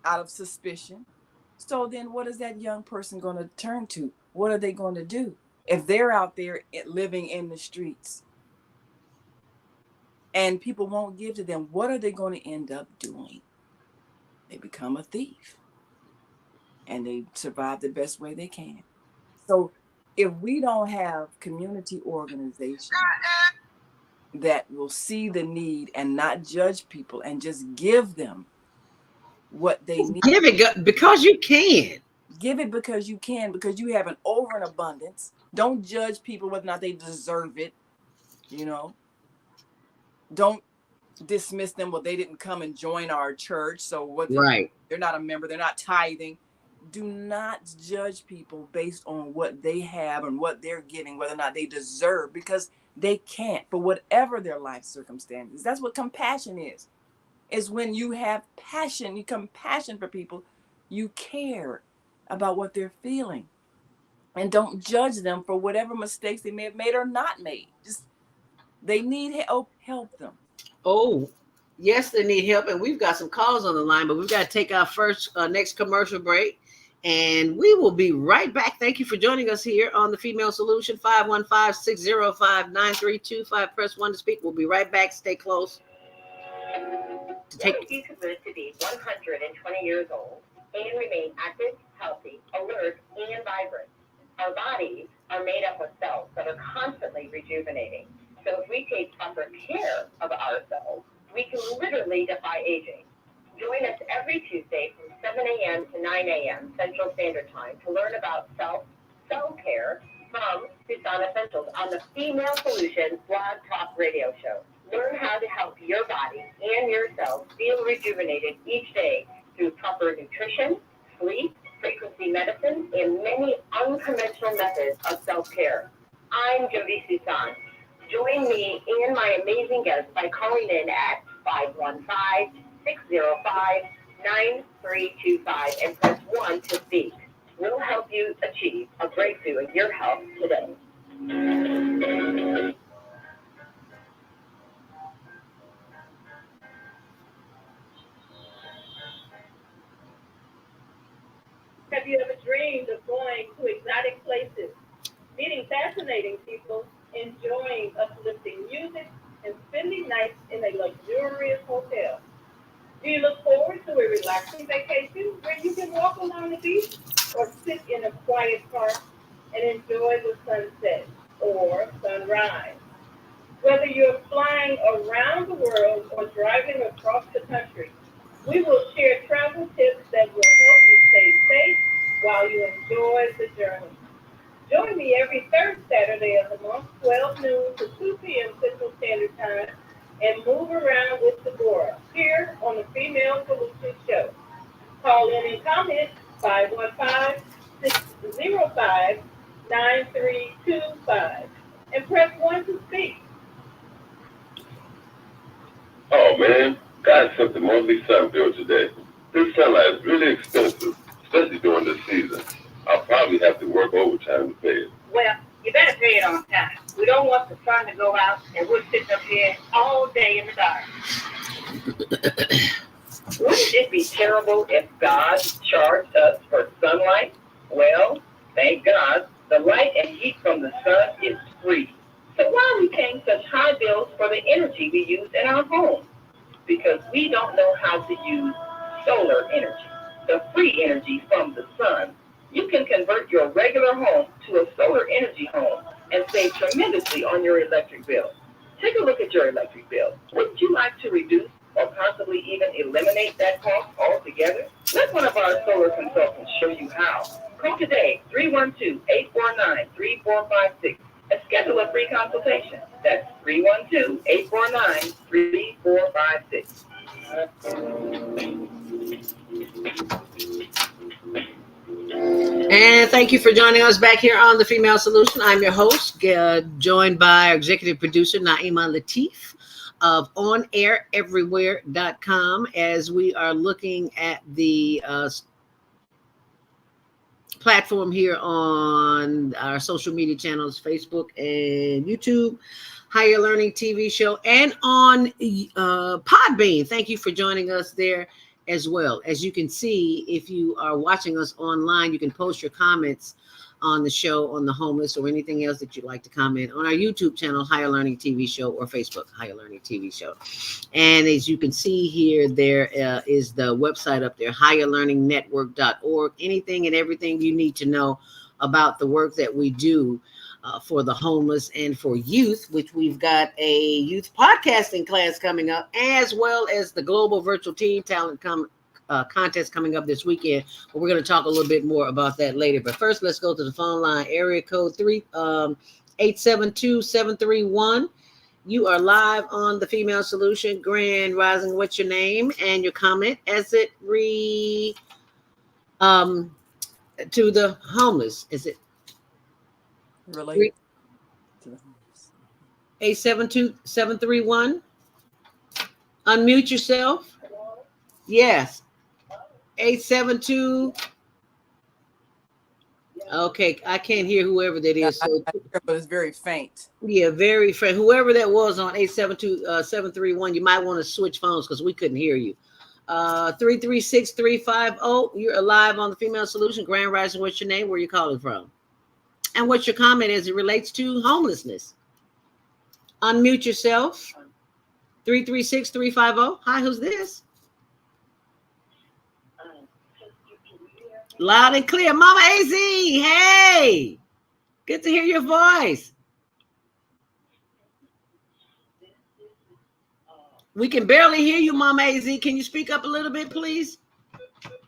out of suspicion. So then what is that young person going to turn to? What are they going to do if they're out there living in the streets and people won't give to them? What are they going to end up doing? They become a thief and they survive the best way they can. So if we don't have community organizations that will see the need and not judge people and just give them what they need. Give it because you can. Give it because you can, because you have an over and abundance. Don't judge people whether or not they deserve it. You know, don't dismiss them. Well, they didn't come and join our church. So what? Right. They're not a member. They're not tithing. Do not judge people based on what they have and what they're getting, whether or not they deserve, because they can't for whatever their life circumstances. That's what compassion is when you have passion, you compassion for people, you care about what they're feeling and don't judge them for whatever mistakes they may have made or not made. Just they need help them. Oh, yes, they need help. And we've got some calls on the line, but we've got to take our next commercial break. And we will be right back. Thank you for joining us here on the Female Solution. 515-605-9325. Press 1 to speak. We'll be right back. Stay close. What if you could live to be 120 years old and remain active, healthy, alert, and vibrant? Our bodies are made up of cells that are constantly rejuvenating. So if we take proper care of ourselves, we can literally defy aging. Join us every Tuesday from 7 a.m. to 9 a.m. Central Standard Time to learn about self-care from Susan Essentials on the Female Solution Blog Talk Radio Show. Learn how to help your body and yourself feel rejuvenated each day through proper nutrition, sleep, frequency medicine, and many unconventional methods of self-care. I'm Jody Susan. Join me and my amazing guests by calling in at 515-605-9325 and press 1 to speak. We'll help you achieve a breakthrough in your health today. Have you ever dreamed of going to exotic places, meeting fascinating people, enjoying uplifting music, and spending nights in a luxurious hotel? Do you look forward to a relaxing vacation where you can walk along the beach, or sit in a quiet park and enjoy the sunset or sunrise. Whether you're flying around the world or driving across the country, we will share travel tips that will help you stay safe while you enjoy the journey. Join me every third Saturday of the month, 12 noon to 2 p.m. Central Standard Time, and move around with Deborah here on the Female Solutions Show. Call in and comment 515-605-9325 and press 1 to speak. Oh man, got something monthly sun bill today. This sunlight is really expensive, especially during this season. I'll probably have to work overtime to pay it. Well, you better pay it on time. We don't want the sun to go out and we're sitting up here all day in the dark. Wouldn't it be terrible if God charged us for sunlight? Well, thank God, the light and heat from the sun is free. So why are we paying such high bills for the energy we use in our homes? Because we don't know how to use solar energy, the free energy from the sun. You can convert your regular home to a solar energy home and save tremendously on your electric bill. Take a look at your electric bill. Wouldn't you like to reduce or possibly even eliminate that cost altogether? Let one of our solar consultants show you how. Call today, 312-849-3456, and schedule a free consultation. That's 312-849-3456. And thank you for joining us back here on The Female Solution. I'm your host, joined by our executive producer, Naima Latif of OnAirEverywhere.com, as we are looking at the platform here on our social media channels, Facebook and YouTube, Higher Learning TV show, and on Podbean. Thank you for joining us there as well. As you can see, if you are watching us online, you can post your comments on the show, on the homeless, or anything else that you'd like to comment on our YouTube channel, Higher Learning TV show, or Facebook, Higher Learning TV show. And as you can see here, there is the website up there, higherlearningnetwork.org. Anything and everything you need to know about the work that we do for the homeless and for youth, which we've got a youth podcasting class coming up, as well as the Global Virtual Teen Talent contest coming up this weekend. But we're going to talk a little bit more about that later. But first, let's go to the phone line, area code 872-731. You are live on The Female Solution. Grand Rising, what's your name and your comment as it to the homeless? Is it related to the homeless? 872-731. Unmute yourself. Yes. 872. Okay, I can't hear whoever that is. So, but it's very faint. Yeah, very faint. Whoever that was on 872-731, you might want to switch phones because we couldn't hear you. 336-350. You're alive on The Female Solution. Grand Rising, what's your name? Where are you calling from? And what's your comment as it relates to homelessness? Unmute yourself. 336-350. Hi, who's this? Loud and clear. Mama AZ, hey. Good to hear your voice. We can barely hear you, Mama AZ. Can you speak up a little bit, please?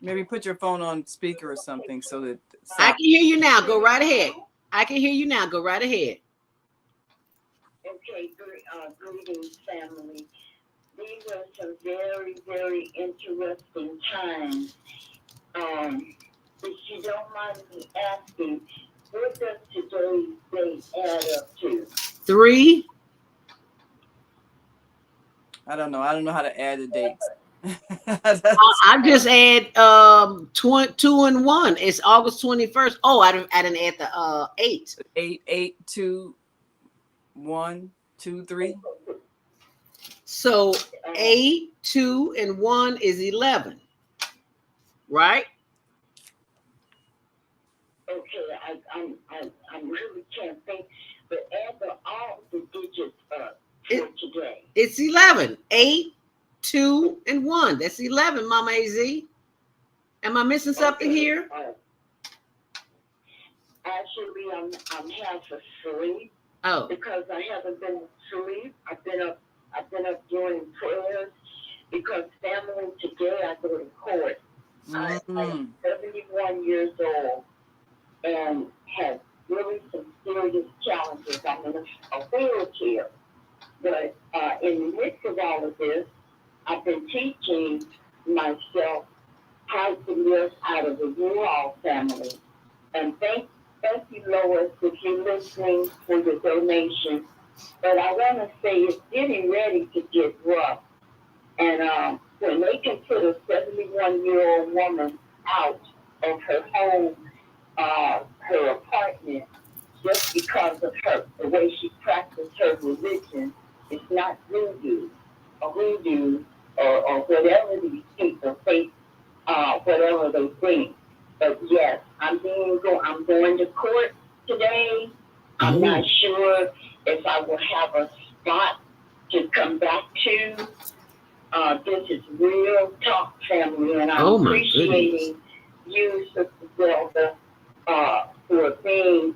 Maybe put your phone on speaker or something so that... I can hear you now. Go right ahead. I can hear you now. Go right ahead. Okay, greetings, family. These are some very, very interesting times. If you don't mind me asking, what does today's date add up to? 3. I don't know. I don't know how to add the dates. I just add 2 and 1. It's August 21st. Oh, I didn't add the 8. 8, 2, 1, 2, 3. So 8, 2, and 1 is 11, right? Okay, I really can't think, but add all the digits up for today. It's 11. 8, 2, and 1. That's 11, Mama AZ. Am I missing something here? actually, I'm half asleep. Oh. Because I haven't been asleep. I've been up doing prayers because family today I go to court. I'm 71 years old and have really some serious challenges. I'm in a wheelchair. But in the midst of all of this, I've been teaching myself how to live out of the U-Haul family. And thank you, Lois, if you're listening, for your donation. But I want to say it's getting ready to get rough. And when they can put a 71-year-old woman out of her home, her apartment, just because of the way she practiced her religion, it's not voodoo or whatever these people think, whatever they think. But yes, I'm going to court today. I'm not sure if I will have a spot to come back to. This is real talk, family, and I'm appreciating you, Sister Zelda, for being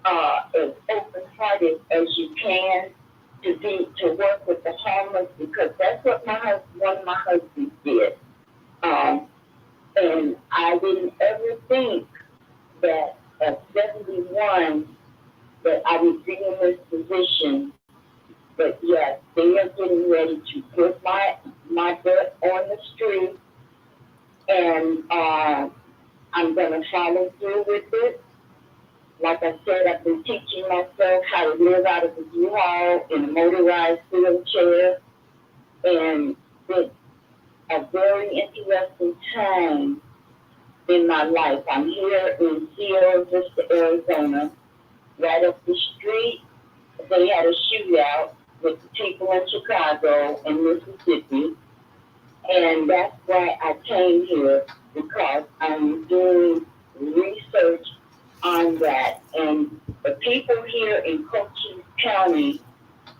as open-hearted as you can to work with the homeless, because that's what one of my husbands did. And I didn't ever think that at 71 that I would be in this position. But yes, they are getting ready to put my butt on the street, and I'm going to follow through with it. Like I said, I've been teaching myself how to live out of the U-Haul in a motorized wheelchair, and it's a very interesting time in my life. I'm here in Sierra Vista, Arizona. Right up the street, they had a shootout with the people in Chicago and Mississippi, and that's why I came here, because I'm doing research on that. And the people here in Cochise County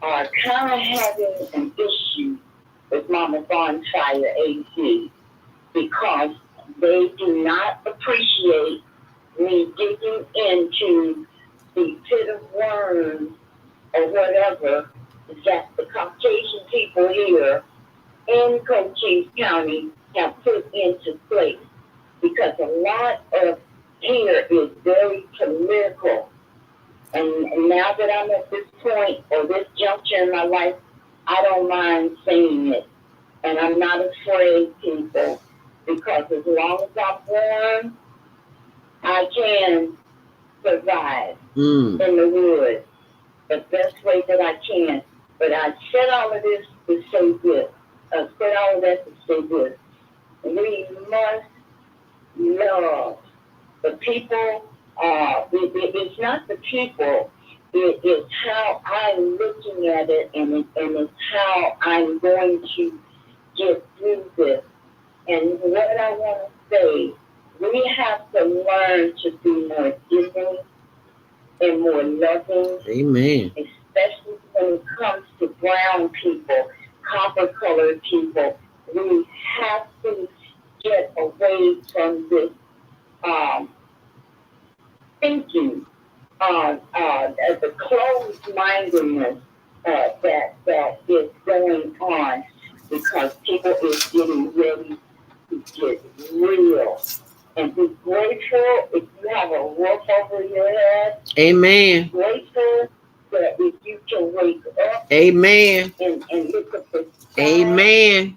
are kind of having an issue with Mama Bonfire AZ, because they do not appreciate me digging into the pit of worms or whatever that the Caucasian people here in Cochise County have put into place. Because a lot of here is very political. And now that I'm at this point or this juncture in my life, I don't mind saying it. And I'm not afraid, people, because as long as I'm born, I can survive in the woods the best way that I can. But I said all of this to say this. I said all of that to say this. We must love the people. It's not the people. It is how I'm looking at it, and it's how I'm going to get through this. And what I want to say, we have to learn to be more giving and more loving. Amen. Especially when it comes to brown people, copper-colored people. We have to get away from this thinking, the closed-mindedness that is going on, because people is getting ready to get real. And be grateful if you have a roof over your head. Amen. Grateful that if you can wake up. Amen. And look at the sky. Amen.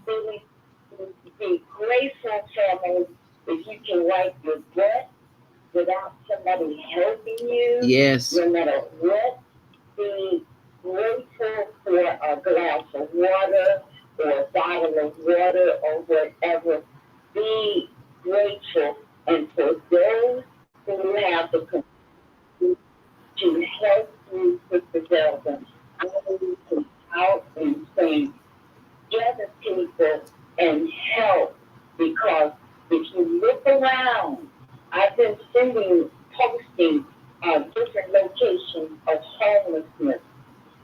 Be grateful, family, if you can wipe your butt without somebody helping you. Yes. No matter what, be grateful for a glass of water or a bottle of water or whatever. Be grateful. And for those who have the capacity to help you with the development, I need to out and say, gather people and help, because if you look around, I've been posting different locations of homelessness.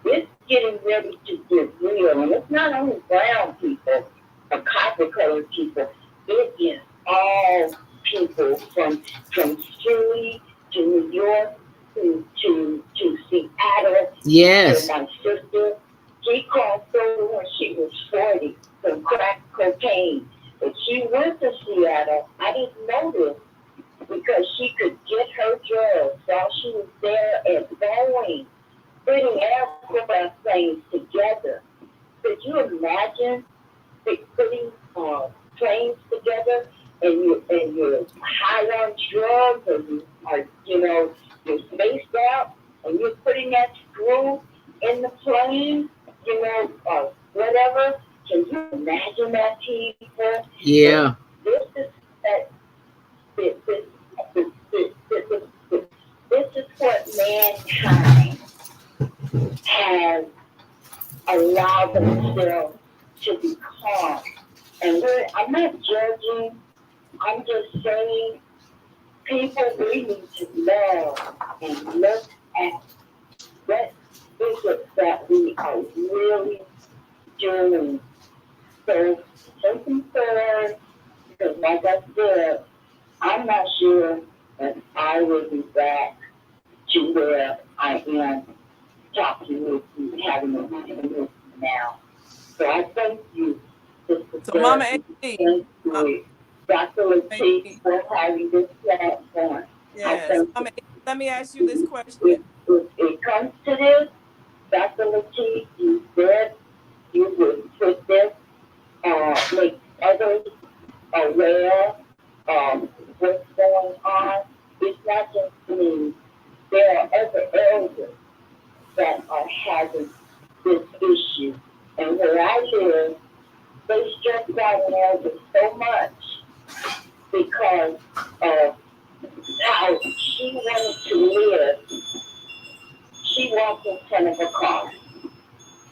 It's getting ready to get real, and it's not only brown people or copper-colored people. It is all people from Philly to New York Yes. So my sister, she crossed over when she was 40 from crack cocaine. But she went to Seattle. I didn't know this because she could get her drugs while she was there at Boeing, putting aircraft planes together. Could you imagine putting planes together and you're high on drugs or you are, you're spaced out and you're putting that screw in the plane, whatever. Can you imagine that, people? Yeah. This is that. This, this, this, this, this, this is what mankind has allowed themselves to become. And I'm not judging. I'm just saying, people, we need to love and look at what is it that we are really doing. So, looking forward, because like I said, I'm not sure that I will be back to where I am talking with you, having a meeting with you now. So I thank you, Sister So, Mama Dorothy. A. Thank you, Dr. Lateef, for having this platform. Yes. Mama A, let me ask you this question. If it comes to this, Dr. Lateef, you said you would put this, make others aware of what's going on. It's not just me. There are other areas that are having this issue. And where I live, they stress out an area so much because of how she wanted to live. She walked in front of a car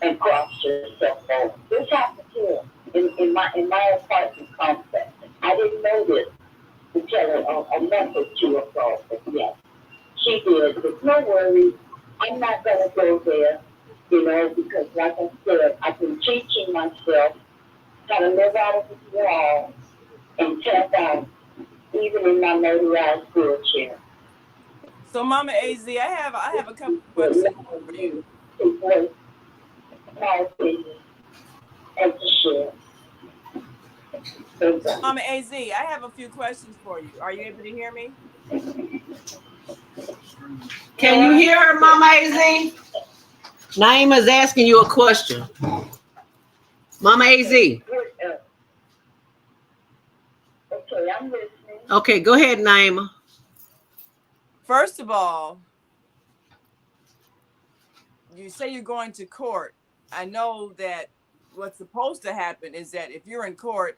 and crossed herself over. This happened here in my apartment complex. I didn't know this until a month or two ago, but yes, she did. But no worries, I'm not going to go there, because like I said, I've been teaching myself how to live out of this wall and tap out, even in my motorized wheelchair. So, Mama AZ, I have a couple of questions for you. And to share. Mama AZ, I have a few questions for you. Are you able to hear me? Can you hear her, Mama AZ? Naima's asking you a question. Mama AZ. Okay, I'm listening. Okay, go ahead, Naima. First of all, you say you're going to court. I know that what's supposed to happen is that if you're in court,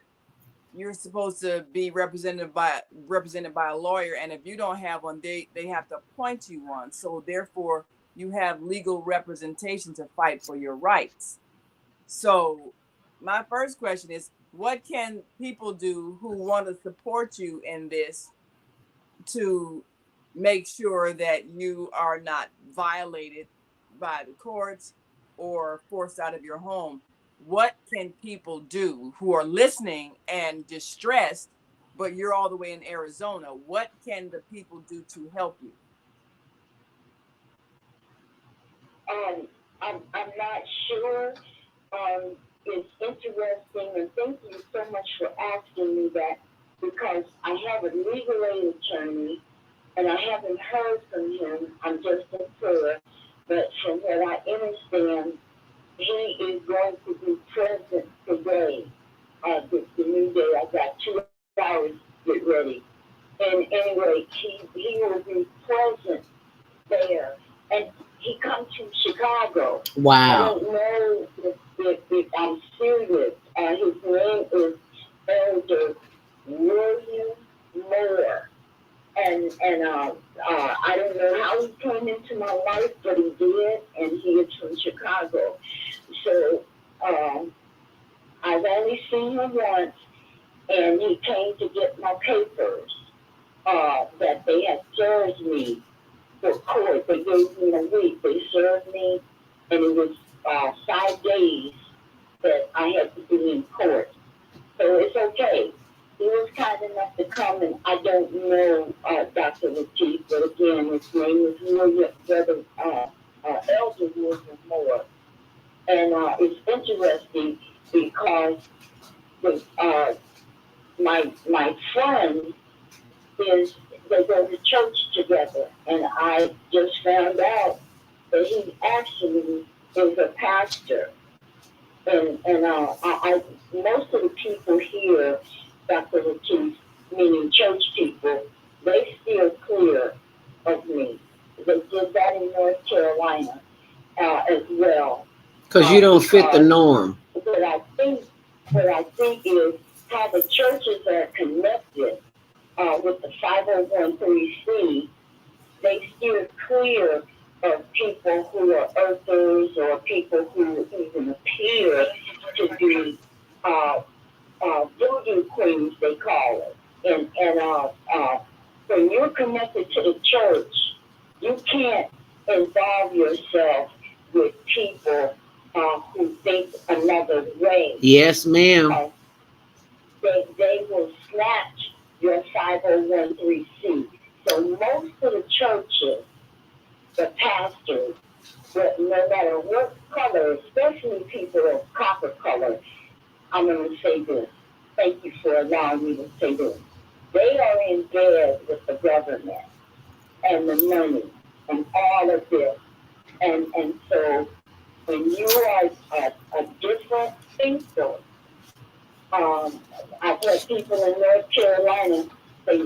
you're supposed to be represented by a lawyer, and if you don't have one, they have to appoint you one. So therefore, you have legal representation to fight for your rights. So my first question is, what can people do who want to support you in this to make sure that you are not violated by the courts or forced out of your home? What can people do who are listening and distressed, but you're all the way in Arizona? What can the people do to help you? I'm not sure. It's interesting, and thank you so much for asking me that, because I have a legal aid attorney, and I haven't heard from him. I'm just in prayer, but from what I understand, he is going to be present today. The new day, I got 2 hours to get ready. And anyway, he will be present there. And he comes from Chicago. Wow. I don't know if I'm serious. His name is Elder William Moore. And I don't know how he came into my life, but he did, and he is from Chicago. So I've only seen him once, and he came to get my papers that they had served me for court. They gave me a week. They served me, and it was 5 days that I had to be in court. So it's okay. He was kind enough to come, and I don't know Dr. Lateef, but again, his name is William, Brother elder rules more. And it's interesting because my friend they go to church together, and I just found out that he actually is a pastor. And I most of the people here, Dr. Latif, meaning church people, they steer clear of me. They did that in North Carolina as well. Because you don't fit the norm. What I think is how the churches are connected with the 501(c)(3), they steer clear of people who are earthers or people who even appear to be voodoo queens, they call it. And when you're connected to the church, you can't involve yourself with people who think another way. Yes, ma'am. They will snatch your 501(c). So most of the churches, the pastors, no matter what color, especially people of copper color, I'm going to say this. Thank you for allowing me to say this. They are in bed with the government and the money and all of this. And so when you are a different thinker, I've had people in North Carolina say,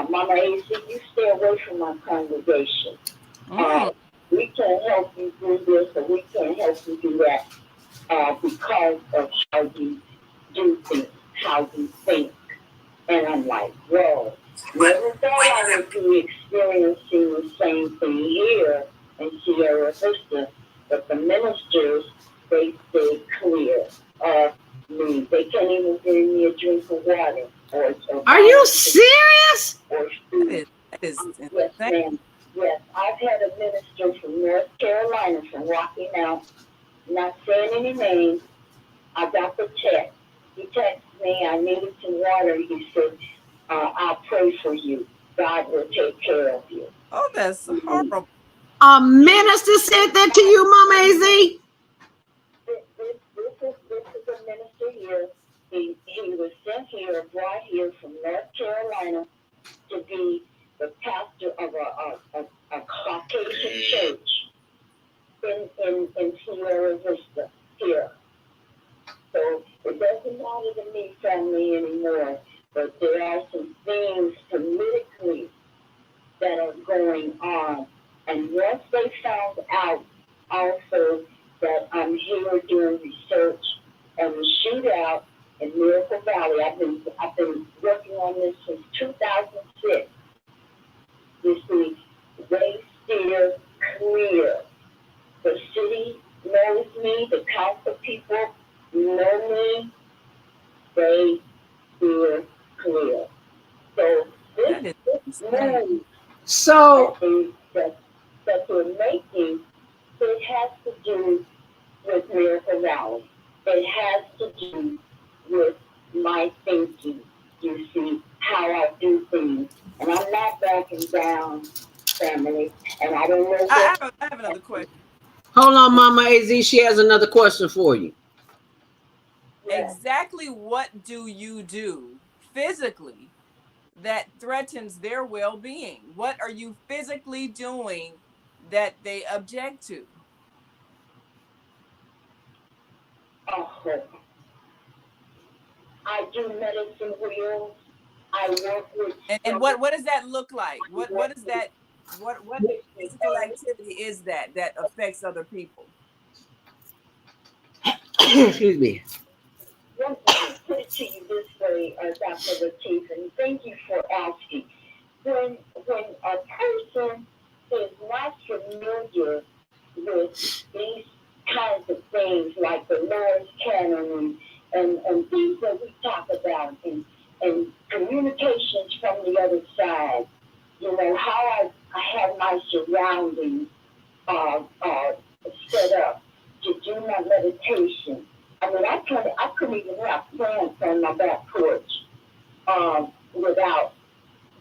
Mama AC, you stay away from my congregation. We can't help you do this or we can't help you do that because of how you do things, how you think. And I'm like, whoa, never thought I would be experiencing the same thing here in Sierra Vista, but the ministers, they stay clear of me. They can't even give me a drink of water. Are you serious? Or food. Yes, ma'am. Yes, I've had a minister from North Carolina, from Rocky Mount, not saying any names. I got the text. He texted me, I needed some water. He said, I'll pray for you. God will take care of you. Oh, that's horrible. A minister said that to you, Mama AZ? This is a minister here. He was sent here, brought here from North Carolina to be the pastor of a Caucasian church in Sierra Vista here. So it doesn't matter to me, family, anymore. But there are some things politically that are going on. And once they found out also that I'm here doing research on the shootout in Miracle Valley, I've been working on this since 2006. You see, they steer clear. The city knows me, the council people know me, they steer clear. So this move that we're making, it has to do with Miracle Valley. It has to do with my thinking, you see, how I do things. And I'm not backing down, family. And I don't know I have another question. Hold on, Mama AZ. She has another question for you. Exactly what do you do physically that threatens their well-being? What are you physically doing that they object to? Oh, I do medicine wheels. I work with. And what does that look like? What is that? What physical activity is that affects other people? Excuse me. Let me put it to you this way, Dr. Latif, and thank you for asking. When a person is not familiar with these kinds of things like the Lord's canon and things that we talk about and communications from the other side, you know, how I have my surroundings set up to do my meditation. I mean, I couldn't even have plants on my back porch without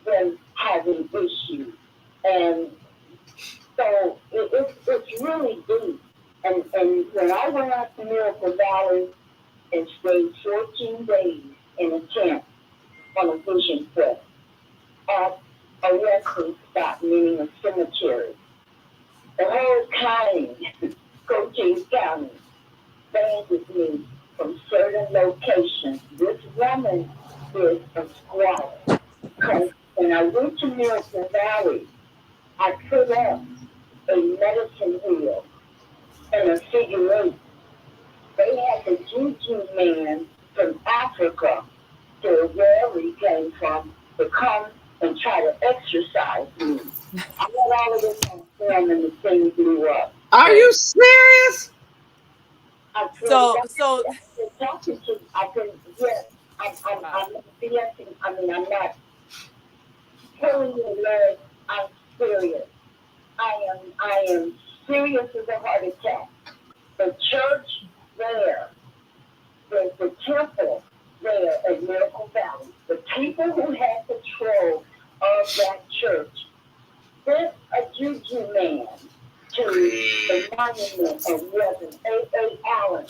them having issues. And so it's really really deep. And when I went out to Miracle Valley and stayed 14 days in a tent on a vision quest at a resting spot, meaning a cemetery, the whole county, Cochise County, banded me from certain locations. This woman is a squatter. Because when I went to Miracle Valley, I put up a medicine wheel and a figure eight. They had the juju man from Africa, to wherever he came from, to come and try to exercise me. I had all of this on film and the thing blew up. Are you serious? I'm talking to. I can. Yes, I'm not BSing. I mean, I'm not pulling your leg. I'm serious. I am serious as a heart attack. The church there, the temple there at Miracle Valley, the people who had control of that church sent a juju man to the monument of Reverend A.A. Allen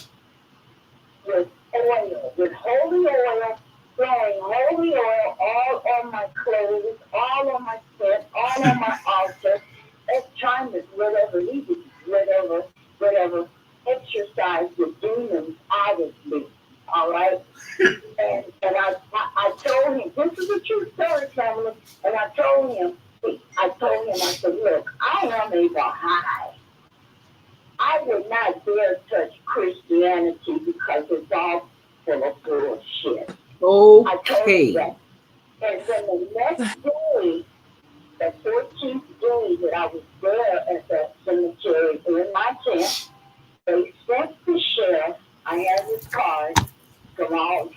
with oil, with holy oil, throwing holy oil all on my clothes, all on my scent, all on my altar, and trying to whatever he did, whatever exercise the demons out of me. All right? And I told him, this is a true story, family, and I told him, I said, look, I am a Baha'i. I would not dare touch Christianity because it's all full of bullshit. Okay. I told him that. And then the next day, the 14th day that I was there at that cemetery in my tent, they sent the sheriff. I have his card from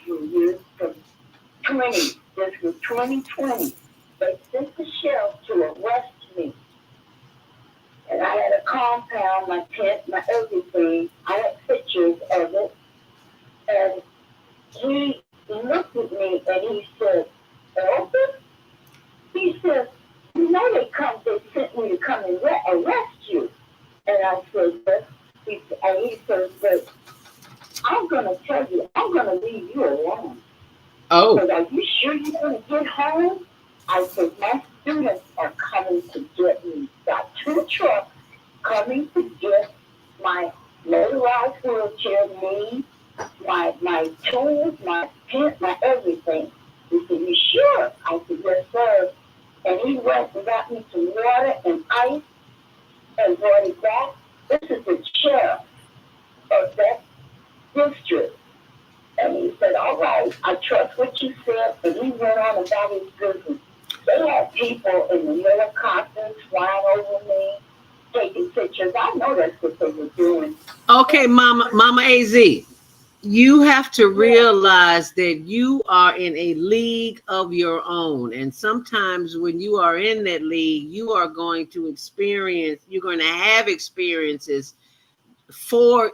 years from 20. This was 2020. They sent the sheriff to arrest me. And I had a compound, my tent, my everything. I had pictures of it. And he looked at me and he said, Elvis? He said, you know they sent me to come and arrest you. And I said, yes. And he said, but I'm going to tell you, I'm going to leave you alone. Oh. He said, are you sure you're going to get home? I said, my students are coming to get me. Got 2 trucks coming to get my motorized wheelchair, me, my tools, my tent, my everything. He said, you sure? I said, yes, sir. And he went and got me some water and ice and brought it back. This is the sheriff of that district. And he said, all right, I trust what you said. And he went on about his business. They had people in the helicopters flying over me, taking pictures. I know that's what they were doing. Okay, Mama AZ, you have to realize that you are in a league of your own. And sometimes when you are in that league, you are going to have experiences for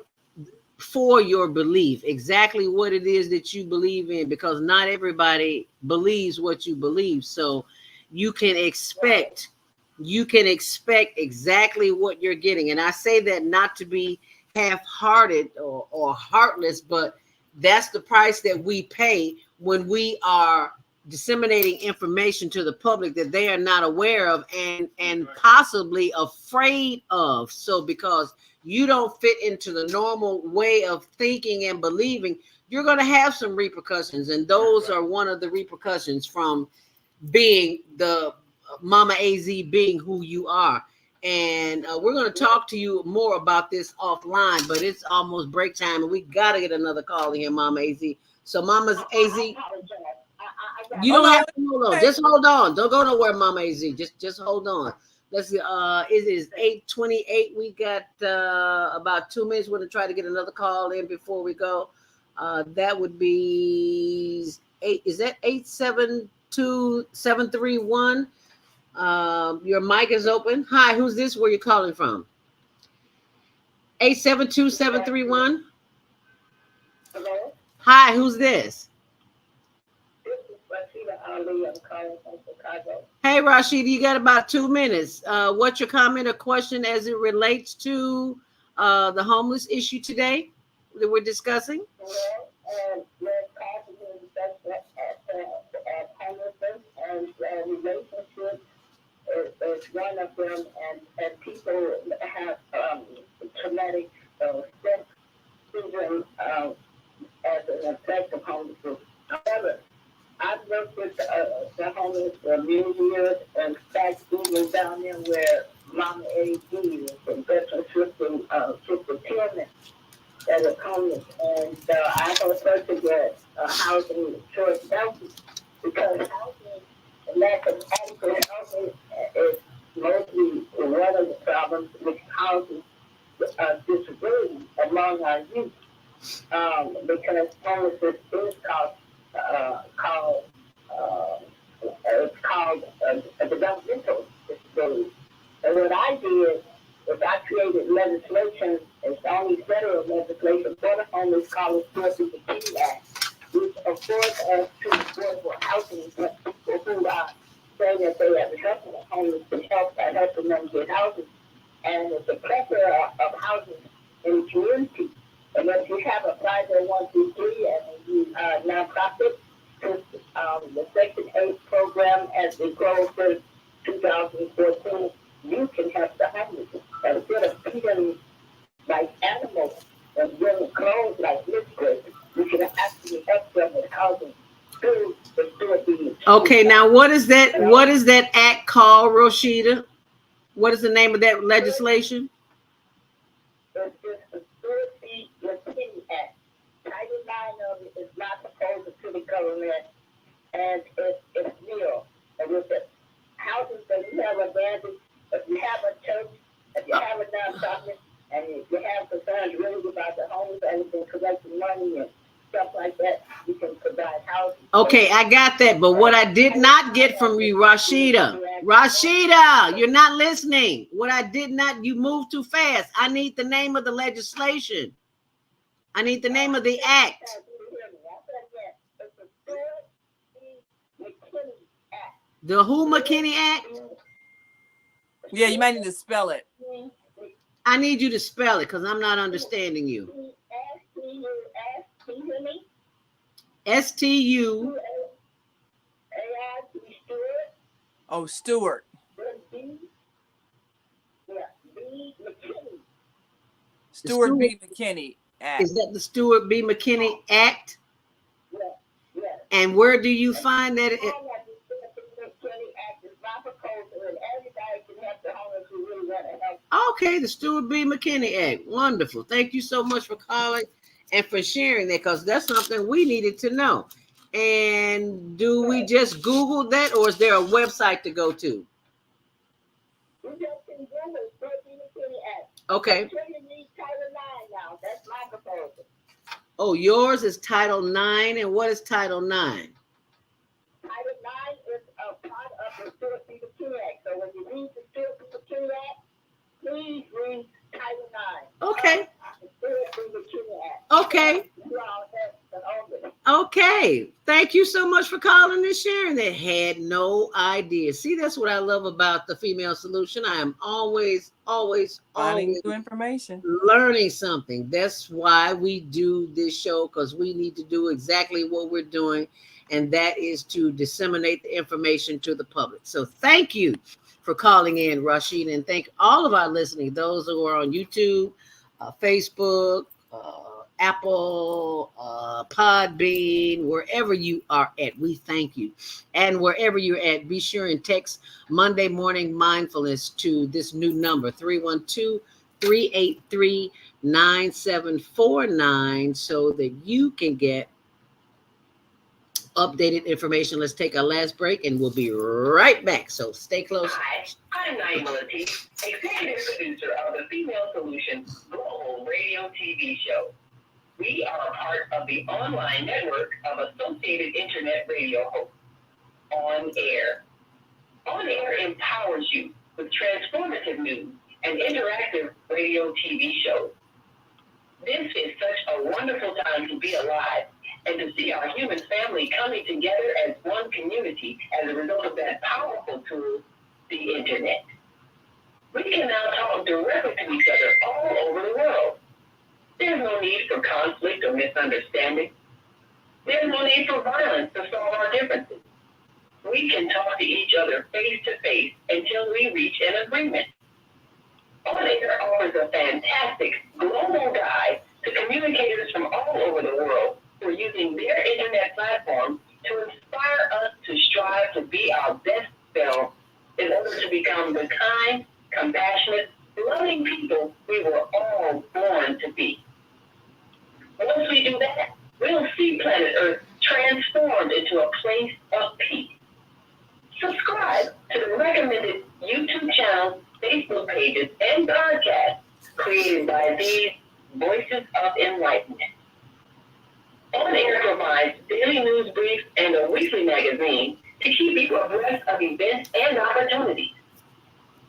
your belief, exactly what it is that you believe in, because not everybody believes what you believe. So you can expect exactly what you're getting. And I say that not to be half-hearted or heartless, but that's the price that we pay when we are disseminating information to the public that they are not aware of and possibly afraid of. So because you don't fit into the normal way of thinking and believing, you're going to have some repercussions. And those are one of the repercussions from being the Mama AZ, being who you are. And we're going to talk to you more about this offline, but it's almost break time and we got to get another call in here, Mama AZ. So Mama's AZ, you don't have to hold on. Just hold on. Don't go nowhere, Mama AZ. Just hold on. Let's see. It is 8:28. We got about 2 minutes. We're going to try to get another call in before we go. That would be 8. Is that 872-731? Your mic is open. Hi, who's this? Where you calling from? 872-731. Hello? Hi, who's this? This is Rashida Ali. I'm calling from Chicago. Hey, Rashida, you got about 2 minutes. What's your comment or question as it relates to the homeless issue today that we're discussing? Well, we're talking about homelessness and relationships is one of them, and people have traumatic stress syndrome as an effect of homelessness. However, I've worked with the homeless for many years, and in fact, even down there where Mama AD is, and veteran system, Sister Tillman, that is homeless. And I prefer to get housing choice healthy, because housing, the lack of adequate housing is mostly one of the problems which causes disability among our youth, because homelessness is called a developmental disability. And what I did is I created legislation, it's only federal legislation for the homeless, called the Affordable Act, which affords us to affordable housing for people who are saying that they have helped the homeless and helping them get housing. And it's a plethora of housing in the community. And if you have a 501c3 and you nonprofit, the Section 8 program as it grows for 2014, you can help the homeless. Instead of feeding like animals and wearing clothes like liquids, you can actually help them with housing through the stewardship. Okay, now what is that? What is that act called, Rashida? What is the name of that legislation? It's the Stewardship Act. Title 9 of it is not proposed to the government, and it's real. And with the houses that you have abandoned, if you have a church, if you have a nonprofit, and if you have concerns really about the homeless and you've been collecting money and stuff like that, you can provide housing. Okay, I got that. But what I did not get from you, Rashida, you're not listening. What I did not, you moved too fast. I need the name of the legislation. I need the name of the act. The who McKinney Act? Yeah, you might need to spell it. I need you to spell it because I'm not understanding you. STU. Oh, Stewart. Stewart B. McKinney Act. Is that the Stewart B. McKinney Act? And where do you find that? Okay, the Stewart B. McKinney Act. Wonderful. Thank you so much for calling and for sharing that, because that's something we needed to know. And do we just Google that, or is there a website to go to? Okay. Oh, yours is Title 9. And what is Title 9? Title 9 is a part of the Stewardship Act. So when you read the Stewardship Act, please read Title 9. Okay. Okay. Okay. Thank you so much for calling and sharing that. Had no idea. See, that's what I love about the Female Solution. I am always finding new information, learning something. That's why we do this show, because we need to do exactly what we're doing, and that is to disseminate the information to the public. So thank you for calling in, Rashid, and thank all of our listening, those who are on YouTube, Facebook, Apple, Podbean, wherever you are at, we thank you. And wherever you're at, be sure and text Monday Morning Mindfulness to this new number, 312-383-9749, so that you can get updated information. Let's take our last break and we'll be right back. So stay close. Hi, I'm Naima Latif, executive producer of the Female Solution Global Radio TV show. We are a part of the online network of Associated Internet Radio hosts. On Air. On Air empowers you with transformative news and interactive radio TV shows. This is such a wonderful time to be alive and to see our human family coming together as one community as a result of that powerful tool, the internet. We can now talk directly to each other all over the world. There's no need for conflict or misunderstanding. There's no need for violence to solve our differences. We can talk to each other face to face until we reach an agreement. On Air offers a fantastic global guide to communicators from all over the world who are using their internet platform to inspire us to strive to be our best selves in order to become the kind, compassionate, loving people we were all born to be. Once we do that, we'll see planet Earth transformed into a place of peace. Subscribe to the recommended YouTube channels, Facebook pages, and podcasts created by these Voices of Enlightenment. On Air provides daily news briefs and a weekly magazine to keep you abreast of events and opportunities.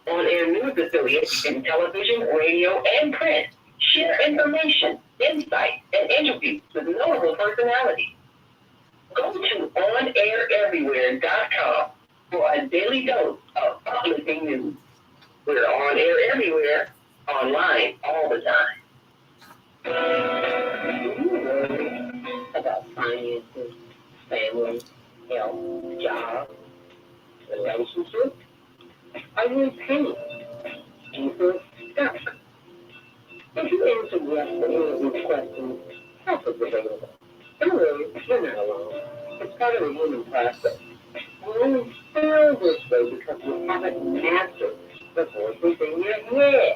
On Air news affiliates in television, radio, and print share information, insights, and interviews with notable personalities. Go to OnAirEverywhere.com for a daily dose of uplifting news. We're on air everywhere, online all the time. Do you worry about finances, family, health, job, relationships? Are you in pain? Do you feel stuck? If you answer yes to any of these questions, help is available. Don't worry, you're not alone. It's part of the human process. We only feel this way because we haven't mastered the voices in your head.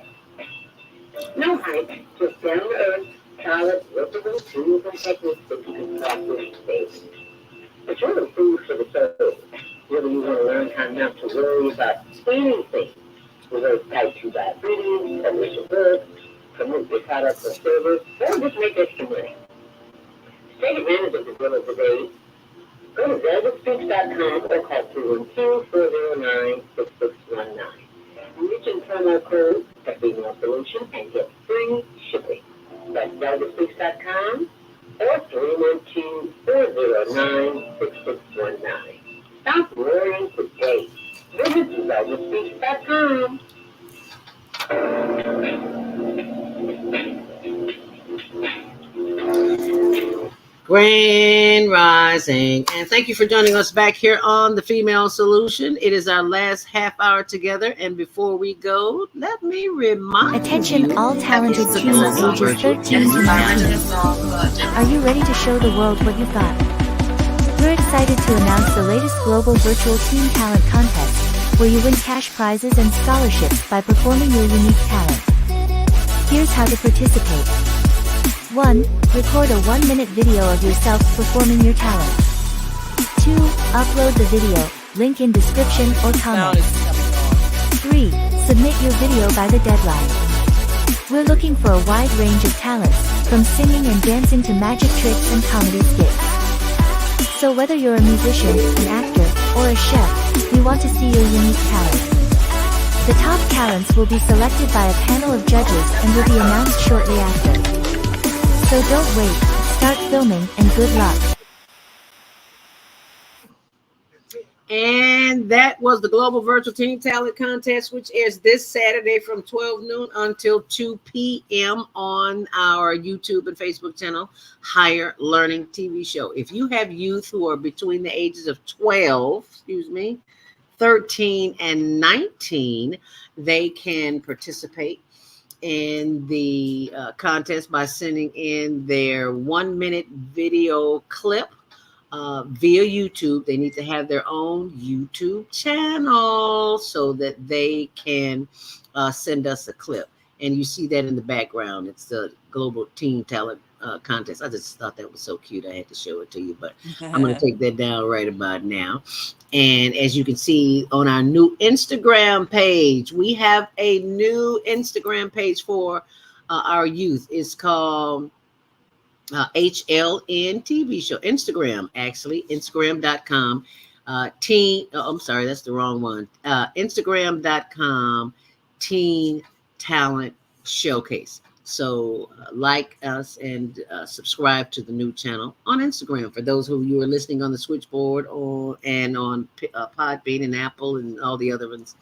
No hype, just down to earth, solid, workable tools and techniques that you can practice daily. It's really food for the soul. Whether you want to learn how not to worry about anything, reverse type 2 diabetes, publish a book, promote your products or service, or just make extra money. Take advantage of the deal today. Go to ZeldaSpeaks.com or call 212-409-6619. Use your promo code for Female Solution and get free shipping. That's ZeldaSpeaks.com or 312-409-6619. Stop worrying today. Visit ZeldaSpeaks.com. Grand Rising, and thank you for joining us back here on The Female Solution. It is our last half hour together, and before we go, let me remind Attention you all talented teens ages 13 to 19. Are you ready to show the world what you've got? We're excited to announce the latest global virtual teen talent contest, where you win cash prizes and scholarships by performing your unique talent. Here's how to participate. 1. Record a 1-minute video of yourself performing your talent. 2. Upload the video, link in description or comment. 3. Submit your video by the deadline. We're looking for a wide range of talents, from singing and dancing to magic tricks and comedy skits. So whether you're a musician, an actor, or a chef, we want to see your unique talent. The top talents will be selected by a panel of judges and will be announced shortly after. So don't wait, start filming, and good luck. And that was the Global Virtual Teen Talent Contest, which airs this Saturday from 12 noon until 2 p.m. on our YouTube and Facebook channel, Higher Learning TV Show. If you have youth who are between the ages of 13 and 19, they can participate in the contest by sending in their 1-minute video clip via YouTube. They need to have their own YouTube channel so that they can send us a clip. And you see that in the background. It's the Global Teen Talent Contest. I just thought that was so cute. I had to show it to you, but I'm going to take that down right about now. And as you can see on our new Instagram page, we have a new Instagram page for our youth. It's called HLN TV Show. Instagram, actually, Instagram.com. I'm sorry, that's the wrong one. Instagram.com Teen Talent Showcase. So like us and subscribe to the new channel on Instagram. For those who you are listening on the switchboard and on Podbean and Apple and all the other ones,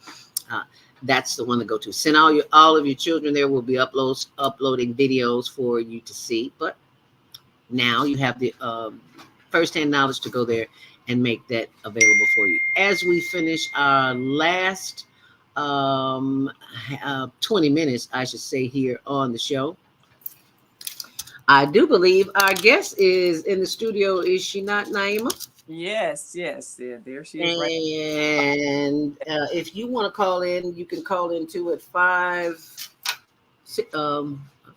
that's the one to go to. Send all of your children there. Will be uploading videos for you to see. But now you have the firsthand knowledge to go there and make that available for you. As we finish our last 20 minutes, I should say, here on the show, I do believe our guest is in the studio. Is she not, Naima? Yes, yes, yeah, there she is. And if you want to call in, you can call in too at I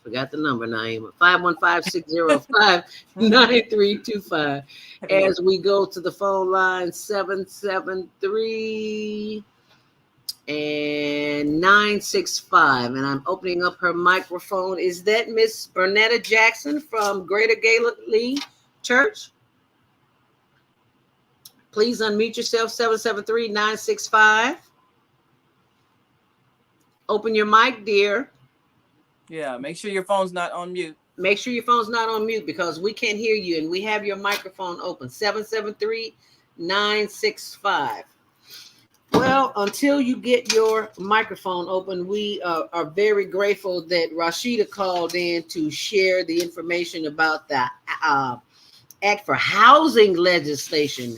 forgot the number, Naima. 515-605-9325. As we go to the phone line 773 and 965, and I'm opening up her microphone. Is that Miss Bernetta Jackson from Greater Galilee Church? Please unmute yourself. 773-965. Open your mic, dear. Yeah, make sure your phone's not on mute. Make sure your phone's not on mute because we can't hear you, and we have your microphone open. 773-965. Well, until you get your microphone open, we are very grateful that Rashida called in to share the information about the Act for Housing legislation.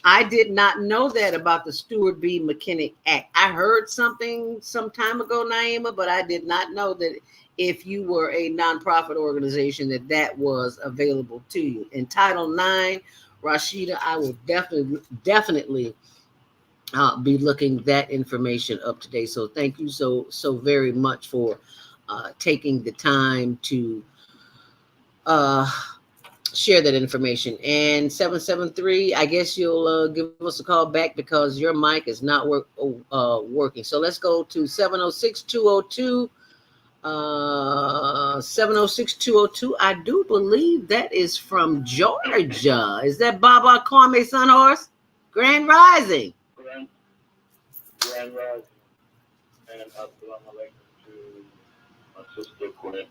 I did not know that about the Stuart B. McKinnick Act. I heard something some time ago, Naima, but I did not know that if you were a nonprofit organization that was available to you. In Title IX, Rashida, I will definitely be looking that information up today. So thank you so very much for taking the time to share that information. And 773, I guess you'll give us a call back because your mic is not working. So let's go to 706-202. 706-202. I do believe that is from Georgia. Is that Baba Kwame Sunhorse? Grand Rising. Grand Rising, and assalamu alaikum to my sister Quinn.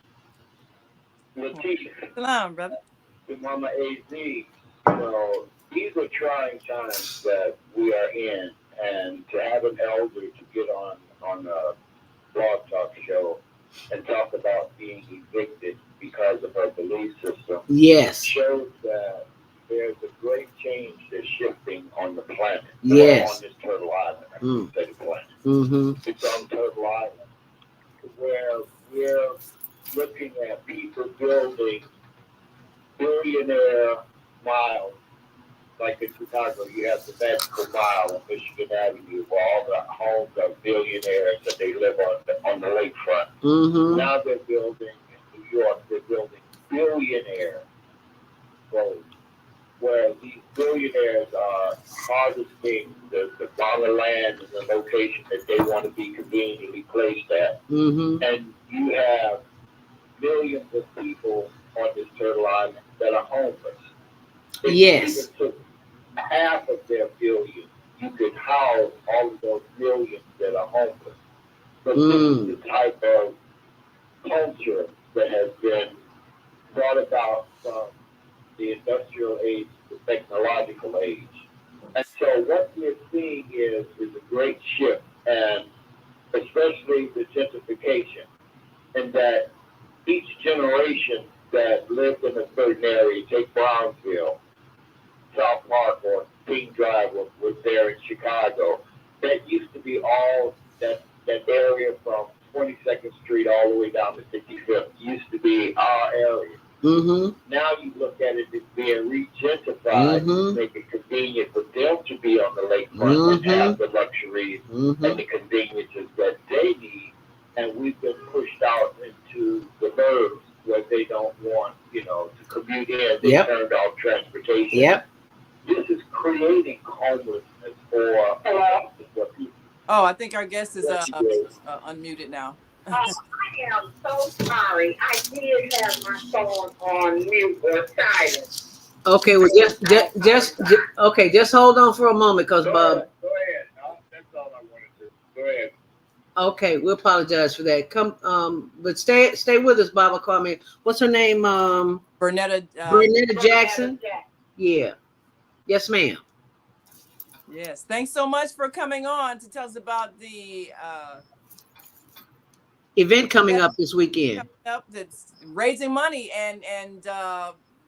Latisha. Salam, brother. To Mama AZ. Well, these are trying times that we are in, and to have an elder to get on a blog talk show and talk about being evicted because of her belief system. Yes. Shows that there's a great change that's shifting on the planet. Yes. On this turtle island. I Mm. say the planet. Mm-hmm. It's on Turtle Island, where we're looking at people building billionaire miles. Like in Chicago, you have the Magical Mile on Michigan Avenue, where all the homes are billionaires that they live on the lakefront. Mm-hmm. Now they're building in New York, they're building billionaire roads, where these billionaires are harvesting the amount of land and the location that they want to be conveniently placed at. Mm-hmm. And you have millions of people on this turtle island that are homeless. If Yes. you even took half of their billion, you could house all of those millions that are homeless. But this is the type of culture that has been brought about from the industrial age to the technological age. And so what we're seeing is a great shift, and especially the gentrification, and that each generation that lived in a certain area, take Brownsville, South Park, or King Drive was there in Chicago, that used to be all that area from 22nd Street all the way down to 55th used to be our area. Mm-hmm. Now you look at it as being re-gentrified, to make it convenient for them to be on the lakefront and have the luxuries and the conveniences that they need. And we've been pushed out into the burbs where they don't want, to commute in. They turned off transportation. Yep. This is creating homelessness for people. Oh, I think our guest is unmuted now. I am so sorry. I did have my phone on mute or silent. Okay, well, just hold on for a moment, because Bob. Go ahead. No, that's all I wanted to. Go ahead. Okay, we apologize for that. But stay with us, Baba Kwame. What's her name? Bernetta Jackson. Yeah. Yes, ma'am. Yes. Thanks so much for coming on to tell us about the event coming up this weekend. That's raising money and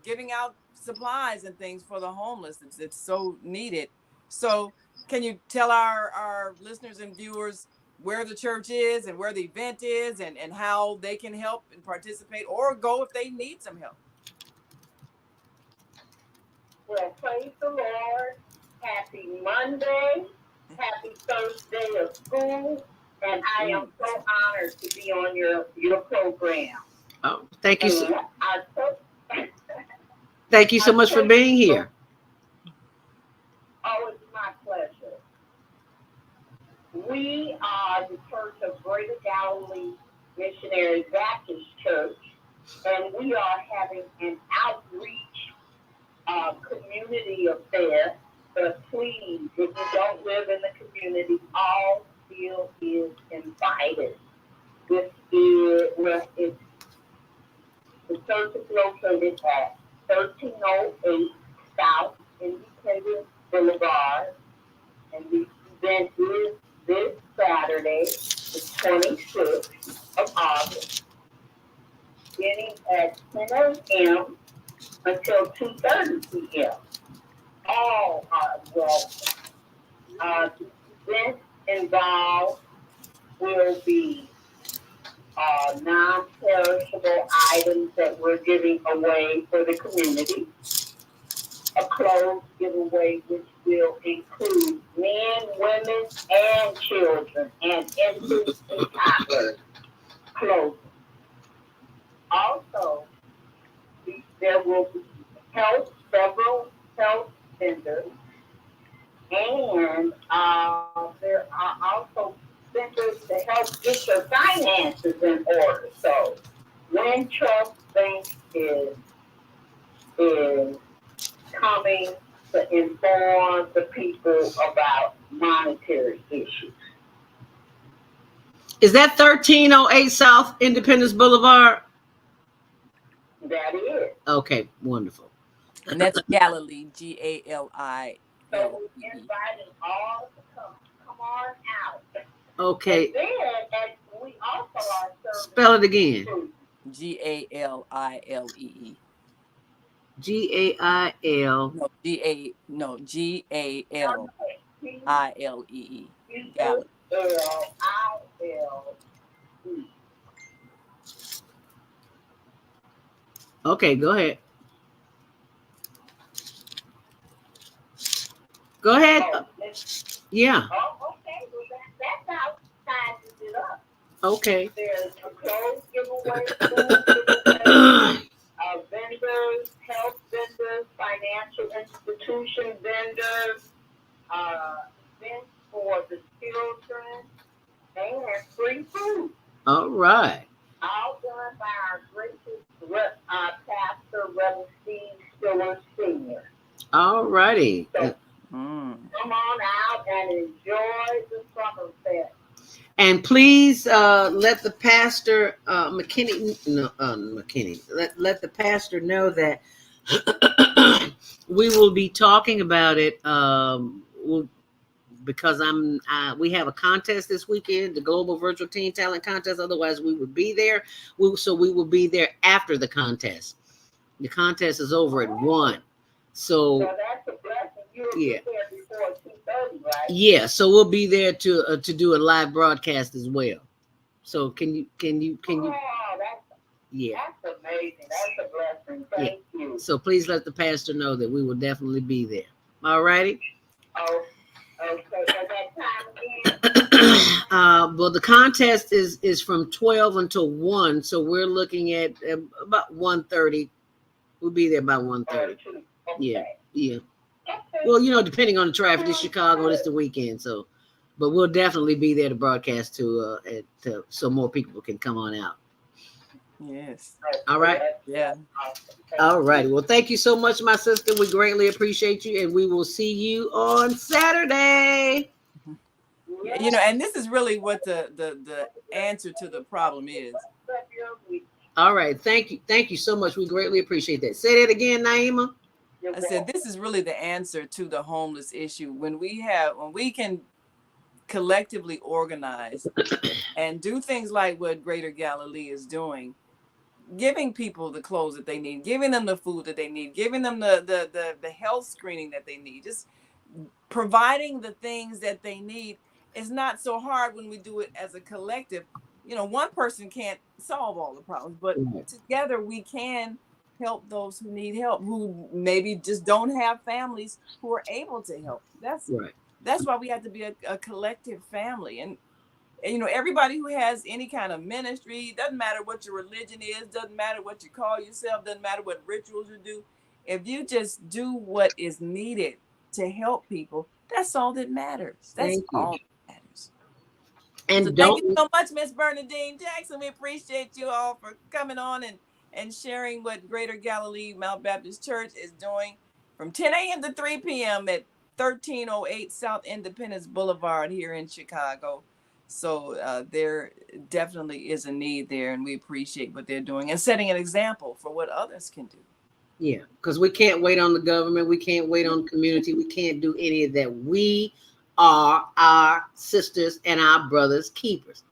giving out supplies and things for the homeless. It's so needed. So can you tell our listeners and viewers where the church is and where the event is and how they can help and participate or go if they need some help? Well, praise the Lord. Happy Monday. Happy first day of school. And I am so honored to be on your program. Oh, thank you. Thank you so much for being here. Oh, it's my pleasure. We are the Church of Greater Galilee Missionary Baptist Church, and we are having an outreach community affair. But please, if you don't live in the community, all still is invited. This is where the church is located at 1308 South Independence Boulevard, and the event is this Saturday, the 26th of August, beginning at 10 a.m. until 2:30 p.m. All are welcome. The event involved will be non-perishable items that we're giving away for the community. A clothes giveaway which will include men, women, and children, and infants and toddlers clothing. Also, there will be several health vendors, and there are also vendors to help get your finances in order. So, when Trust Bank is coming to inform the people about monetary issues. Is that 1308 South Independence Boulevard? That is. Okay, wonderful. And that's Galilee, Galile. So we're inviting all to come on out. Okay. And then, and we also are serving. Spell it again. Galilee. Gail. No, Galilee. Galilee. Okay, go ahead. Go ahead. Yeah. Oh, okay. Well, that's how sizes it up. Okay. There's a clothes giveaway, food giveaway, vendors, health vendors, financial institution vendors, events for the children, and free food. All right. All done by our gracious Pastor Reverend Steve Stiller Sr. All righty. So, come on out and enjoy the summer fest. And please let the pastor McKinney. Let the pastor know that we will be talking about it. Because we have a contest this weekend, the Global Virtual Teen Talent Contest. Otherwise, we would be there. So we will be there after the contest. The contest is over at 1. So that's a blessing. You'll be there before 2:30, right? Yeah. So we'll be there to do a live broadcast as well. So can you? Oh, yeah. That's amazing. That's a blessing. Thank you. So please let the pastor know that we will definitely be there. All righty. Oh. Okay, at that time again? Well, the contest is from 12 until 1, so we're looking at about 1:30. We'll be there about 1:30. Okay. Yeah. Well, depending on the traffic, it's Chicago, it's the weekend, so, but we'll definitely be there to broadcast so more people can come on out. Yes. All right. Yeah. All right. Well, thank you so much, my sister. We greatly appreciate you, and we will see you on Saturday. You know, and this is really what the answer to the problem is. All right. Thank you. Thank you so much. We greatly appreciate that. Say that again, Naima. I said, this is really the answer to the homeless issue. When we can collectively organize and do things like what Greater Galilee is doing, giving people the clothes that they need, giving them the food that they need, giving them the health screening that they need, just providing the things that they need is not so hard when we do it as a collective. You know, one person can't solve all the problems, but together we can help those who need help, who maybe just don't have families who are able to help. That's why we have to be a collective family. And you know, everybody who has any kind of ministry, doesn't matter what your religion is, doesn't matter what you call yourself, doesn't matter what rituals you do. If you just do what is needed to help people, that's all that matters. That's all that matters. And so thank you so much, Miss Bernadine Jackson. We appreciate you all for coming on and sharing what Greater Galilee Mount Baptist Church is doing from 10 a.m. to 3 p.m. at 1308 South Independence Boulevard here in Chicago. So there definitely is a need there, and we appreciate what they're doing and setting an example for what others can do. Yeah, because we can't wait on the government. We can't wait on the community. We can't do any of that. We are our sisters and our brothers' keepers.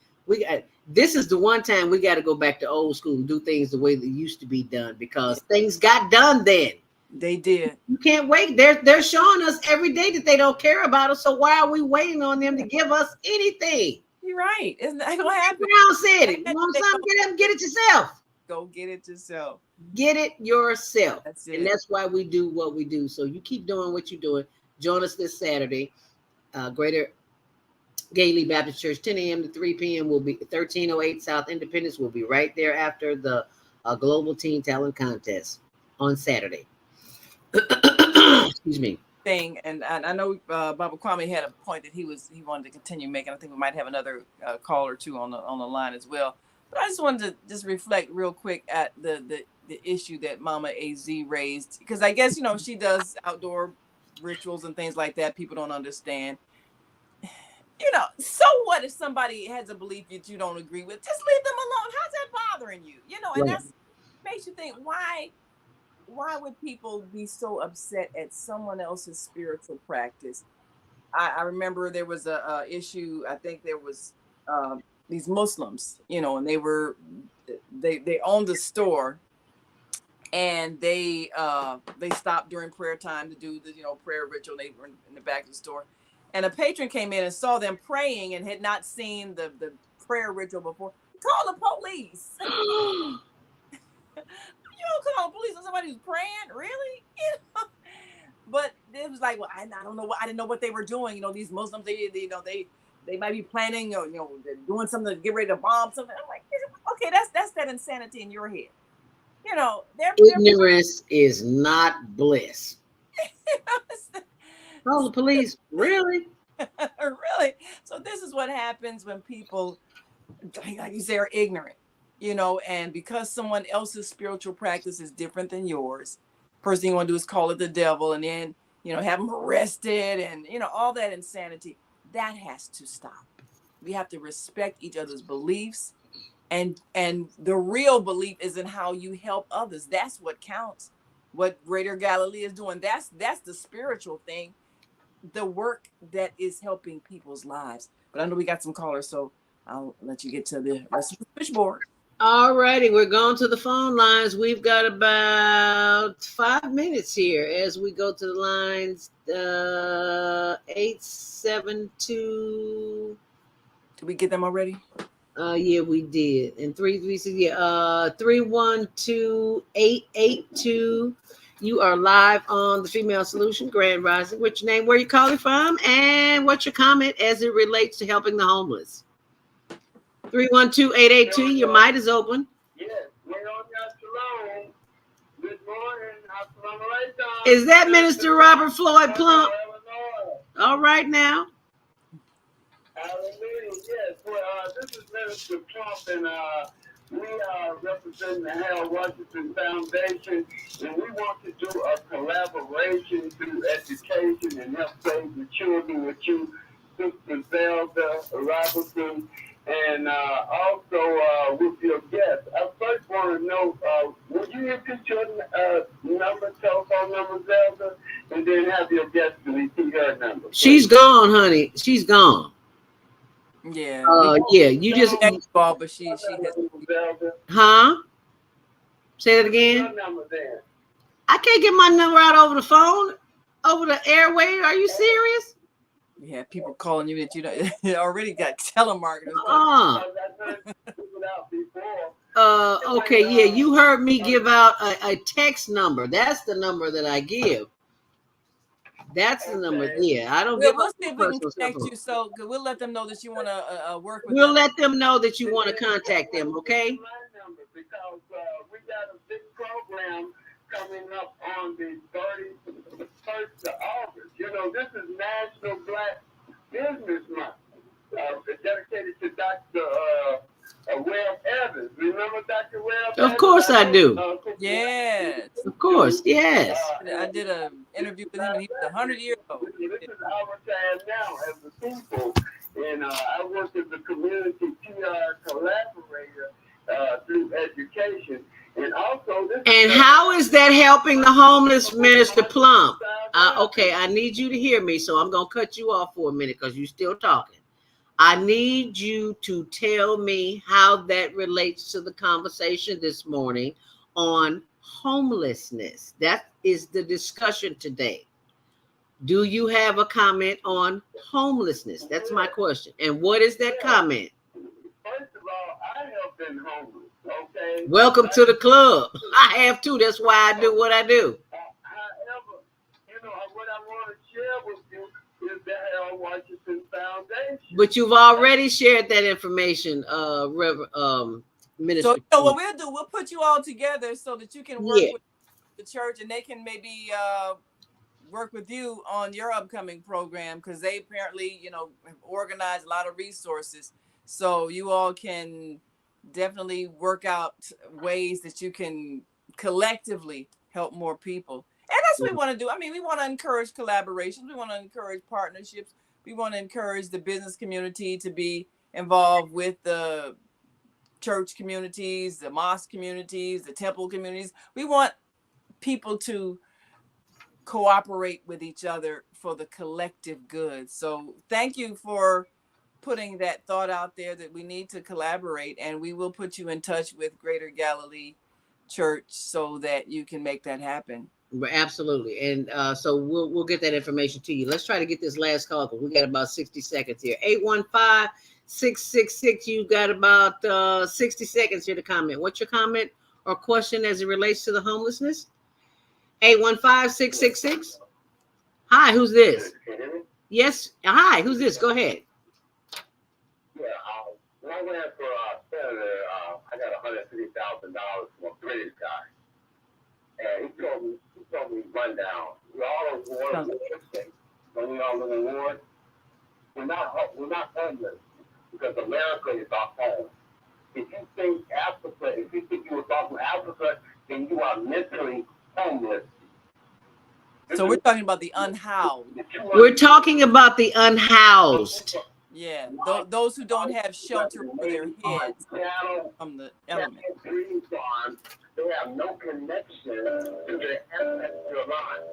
This is the one time we got to go back to old school and do things the way they used to be done, because things got done then. They did. You can't wait. They're showing us every day that they don't care about us. So why are we waiting on them to give us anything? You're right. Isn't that gonna happen? Brown said it. You want something? Get it yourself. Go get it yourself. Get it yourself. That's it. And that's why we do what we do. So you keep doing what you're doing. Join us this Saturday. Greater Galilee Baptist Church, 10 a.m. to 3 p.m. will be 1308 South Independence. Will be right there after the Global Teen Talent Contest on Saturday. Excuse me. Thing, and I know Baba Kwame had a point that he wanted to continue making. I think we might have another call or two on the line as well. But I just wanted to reflect real quick at the issue that Mama AZ raised, because I guess, you know, she does outdoor rituals and things like that. People don't understand. You know, so what if somebody has a belief that you don't agree with? Just leave them alone. How's that bothering you? You know, and that makes you think, why would people be so upset at someone else's spiritual practice? I remember there was a issue. I think there was these Muslims, you know, and they owned a store, and they stopped during prayer time to do the, you know, prayer ritual. They were in the back of the store, and a patron came in and saw them praying and had not seen the prayer ritual before. Call the police. You don't call the police on somebody who's praying, really? You know? But it was like, well, I don't know. I didn't know what they were doing. You know, these Muslims, they might be planning, or, you know, they're doing something to get ready to bomb something. I'm like, okay, that's that insanity in your head. You know, ignorance is not bliss. Call the police, really? Really? So this is what happens when people, like you say, are ignorant. You know, and because someone else's spiritual practice is different than yours, first thing you want to do is call it the devil, and then, you know, have them arrested, and, you know, all that insanity. That has to stop. We have to respect each other's beliefs, and the real belief is in how you help others. That's what counts. What Greater Galilee is doing, that's the spiritual thing, the work that is helping people's lives. But I know we got some callers, so I'll let you get to the rest of the switchboard. All righty, we're going to the phone lines. We've got about 5 minutes here as we go to the lines. 872. Did we get them already? Yeah, we did. And 312-882. You are live on the Female Solution, Grand Rising. What's your name? Where you calling from? And what's your comment as it relates to helping the homeless? 312-882. Your mic is open. Yes, we're on that shalom. Good morning. Assalamu alaikum. Is that Minister Robert Floyd Plump? All right now. Hallelujah. Yes. Well, this is Minister Plump, and we are representing the Harold Washington Foundation, and we want to do a collaboration through education and help save the children with you Sister Zelda Robinson, and also with your guest. I first want to know, would you repeat your telephone number, Zelda, and then have your guest repeat her number? She's gone, honey. She's gone. Yeah. Yeah. You just call, but she has. Huh? Say that again. I can't get my number out over the phone, over the airway. Are you serious? Yeah, people calling you that you know already got telemarketers. Okay, yeah, you heard me give out a text number. That's the number that I give. That's the number. Yeah, I don't give We'll up see if we can personal connect stuff. you. So we'll let them know that you want to work with We'll them. let them know that you want to contact them. Okay. Because we got a big program coming up on the 31st of August. You know, this is National Black Business Month. Dedicated to Dr. Webb Evans. Remember Dr. Webb Evans? Of course I do. Yes. Of course, yes. I did an interview with him, and he was 100 years old. This is our time now as a people. And I work as a community PR collaborator through education. And also this. And how is that helping the homeless, Minister Plum? Okay, I need you to hear me, so I'm going to cut you off for a minute because you're still talking. I need you to tell me how that relates to the conversation this morning on homelessness. That is the discussion today. Do you have a comment on homelessness? That's my question. And what is that comment? First of all, I have been homeless, okay? Welcome to the club. I have too. That's why I do what I do. However, you know, what I want to share with you is the Harold Washington Foundation. But you've already shared that information, Minister. So what we'll do, we'll put you all together so that you can work with the church, and they can maybe work with you on your upcoming program, because they apparently, you know, have organized a lot of resources. So you all can definitely work out ways that you can collectively help more people. And that's what we want to do. I mean, we want to encourage collaborations. We want to encourage partnerships. We want to encourage the business community to be involved with the church communities, the mosque communities, the temple communities. We want people to cooperate with each other for the collective good. So thank you for putting that thought out there that we need to collaborate, and we will put you in touch with Greater Galilee Church so that you can make that happen. Absolutely. And so we'll get that information to you. Let's try to get this last call, because we got about 60 seconds here. 815-666. You got about 60 seconds here to comment. What's your comment or question as it relates to the homelessness? 815-666. Hi, who's this? Yes. Hi, who's this? Go ahead. Yeah, when I ran for senator, I got $150,000 from a British guy. And he told me run down. We all are wars in the state. When we all live in wars, we're not homeless because America is our home. If you think Africa, if you think you were talking Africa, then you are mentally homeless. So we're talking about the unhoused. We're talking about the unhoused. Yeah, those who don't have shelter over their heads from the elements. They have no connection to their ancestral line.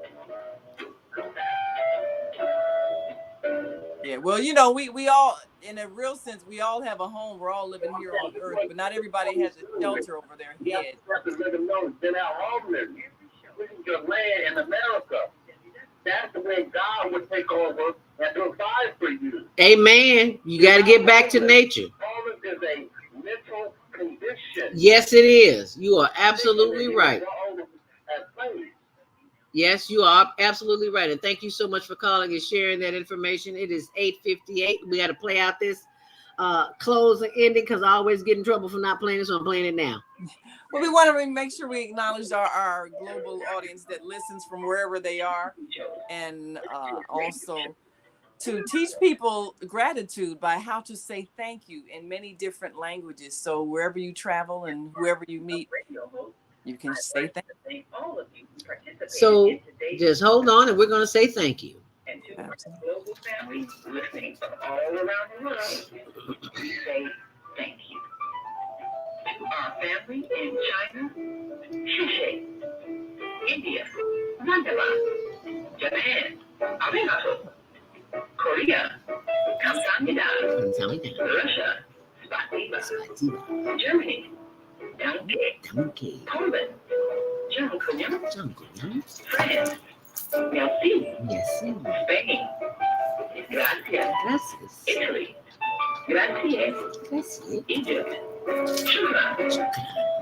Yeah, well, you know, we all, in a real sense, we all have a home. We're all living here on earth, but not everybody has a shelter over their head. You have to let them know they're not homeless. This is your land in America. That's the way God would take over and provide for you. Amen. You got to get back to nature. Homeless is a mental condition. Yes, it is. You are absolutely right. Yes, you are absolutely right. And thank you so much for calling and sharing that information. It is 8:58. We got to play out this close and ending, because I always get in trouble for not playing it, so I'm playing it now. Well, we want to make sure we acknowledge our global audience that listens from wherever they are, and also to teach people gratitude by how to say thank you in many different languages. So wherever you travel and whoever you meet, you can say thank you. So just hold on, and we're going to say thank you. Absolutely. families listening from all around the world, we say thank you. To our family in China, Shushe, India, Mandala, Japan, Arigato, Korea, Kamsahamnida, Russia, Spasiba, Germany, Danke, Poland, Dziękuję, France, merci, Spain, gracias, Italy, gracias, Egypt, shukran,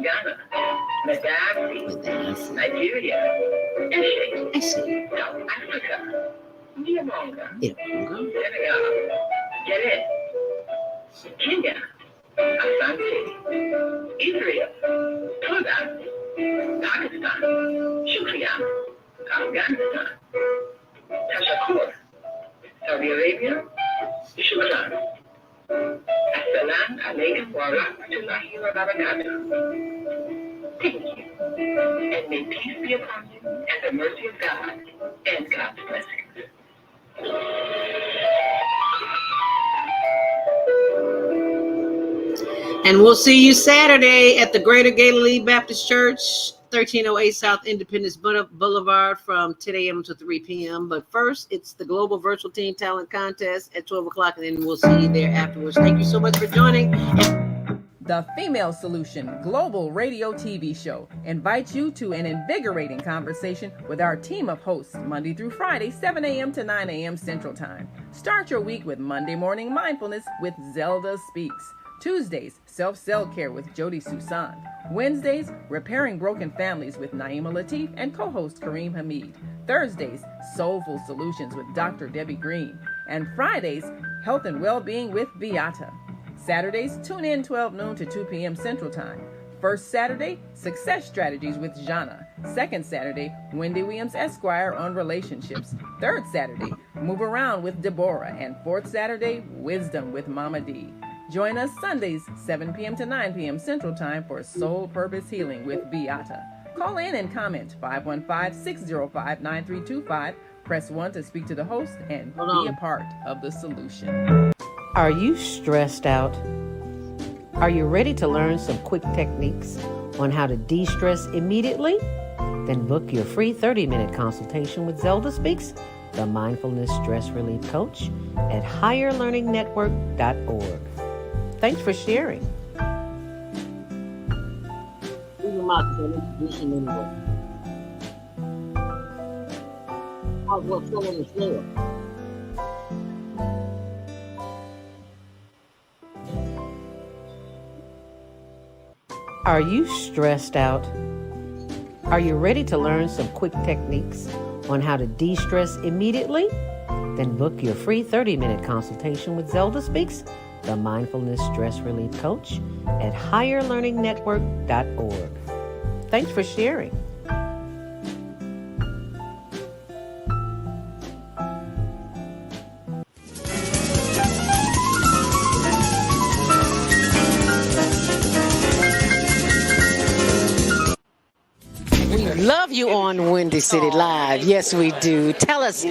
Ghana, Madagascar, Nigeria, Eshe, South Africa, Niamonga, Senegal, Janet, Kenya, Asante, Israel, Sudan, Pakistan, Shukriya, Afghanistan, Tashakur, Saudi Arabia, Shukran. Assalamu alaikum wa rahmatullahi wa barakatuh. Thank you. And may peace be upon you and the mercy of God and God's blessings. And we'll see you Saturday at the Greater Galilee Baptist Church, 1308 South Independence Boulevard from 10 a.m. to 3 p.m. But first, it's the Global Virtual Teen Talent Contest at 12 o'clock, and then we'll see you there afterwards. Thank you so much for joining. The Female Solution Global Radio TV Show invites you to an invigorating conversation with our team of hosts Monday through Friday, 7 a.m. to 9 a.m. Central Time. Start your week with Monday Morning Mindfulness with ZeldaSpeaks. Tuesdays, Self-Care with Jody Susan. Wednesdays, Repairing Broken Families with Naima Latif and co-host Kareem Hamid. Thursdays, Soulful Solutions with Dr. Debbie Green. And Fridays, Health and Wellbeing with Beata. Saturdays, tune in 12 noon to 2 p.m. Central Time. First Saturday, Success Strategies with Jana. Second Saturday, Wendy Williams Esquire on relationships. Third Saturday, Move Around with Deborah. And fourth Saturday, Wisdom with Mama D. Join us Sundays, 7 p.m. to 9 p.m. Central Time for Soul Purpose Healing with Beata. Call in and comment 515-605-9325. Press 1 to speak to the host and be a part of the solution. Are you stressed out? Are you ready to learn some quick techniques on how to de-stress immediately? Then book your free 30-minute consultation with ZeldaSpeaks, the Mindfulness Stress Relief Coach, at higherlearningnetwork.org. Thanks for sharing. Introduce him anyway. I'll go fill on the floor. Are you stressed out? Are you ready to learn some quick techniques on how to de-stress immediately? Then book your free 30-minute consultation with ZeldaSpeaks, the Mindfulness Stress Relief Coach, at higherlearningnetwork.org. Thanks for sharing. Love you on Windy City Live. Yes, we do. Tell us,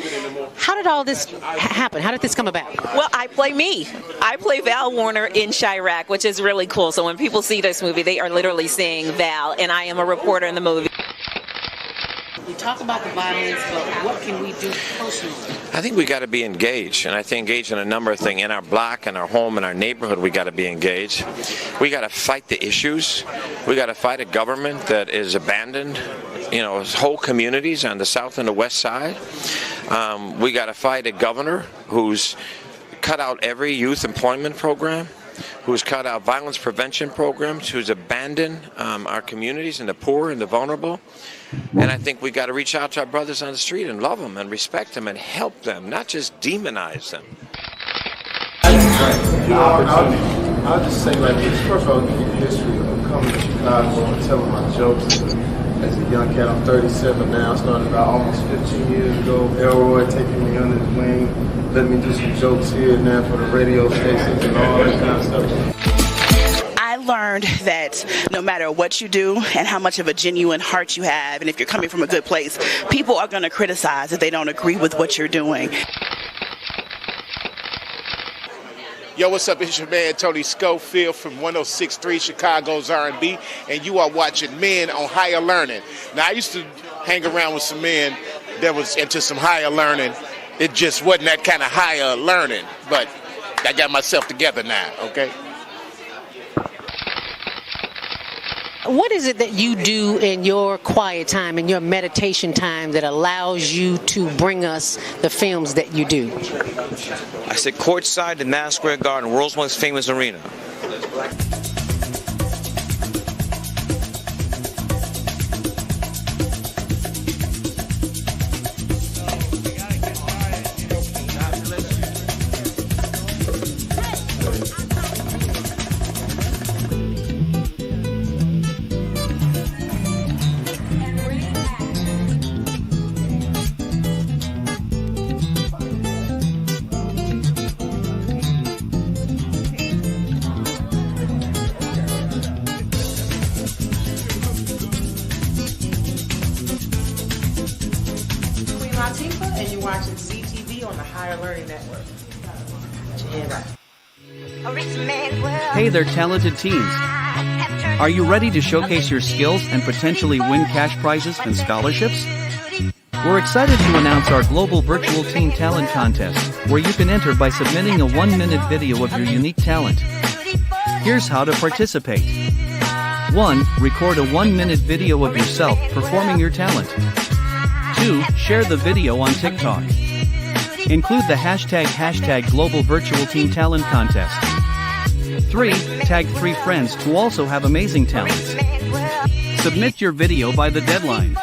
how did all this happen? How did this come about? Well, I play me. I play Val Warner in Chirac, which is really cool. So when people see this movie, they are literally seeing Val, and I am a reporter in the movie. We talk about the violence, but what can we do personally? I think we got to be engaged, and I think engaged in a number of things. In our block, in our home, in our neighborhood, we got to be engaged. We got to fight the issues. We got to fight a government that is abandoned, whole communities on the south and the west side. We got to fight a governor who's cut out every youth employment program, who's cut out violence prevention programs, who's abandoned our communities and the poor and the vulnerable. And I think we got to reach out to our brothers on the street and love them and respect them and help them, not just demonize them. I'll just say like this. First of all, give you the history of coming to Chicago and telling my jokes. As a young cat, I'm 37 now. I started about almost 15 years ago. Elroy taking me under his wing, letting me do some jokes here and there for the radio stations and all that kind of stuff. I learned that no matter what you do and how much of a genuine heart you have, and if you're coming from a good place, people are going to criticize if they don't agree with what you're doing. Yo, what's up? It's your man Tony Schofield from 106.3 Chicago's R&B, and you are watching Men on Higher Learning. Now, I used to hang around with some men that was into some higher learning. It just wasn't that kind of higher learning, but I got myself together now, okay? What is it that you do in your quiet time, in your meditation time, that allows you to bring us the films that you do? I sit courtside in Madison Square Garden, world's most famous arena. And you're watching ZTV on the Higher Learning Network. Hey there, talented teens. Are you ready to showcase your skills and potentially win cash prizes and scholarships? We're excited to announce our global virtual teen talent contest, where you can enter by submitting a 1-minute video of your unique talent. Here's how to participate. 1. Record a 1-minute video of yourself performing your talent. 2. Share the video on TikTok. Include the hashtag Global Virtual Teen Talent Contest. 3. Tag 3 friends who also have amazing talents. Submit your video by the deadline.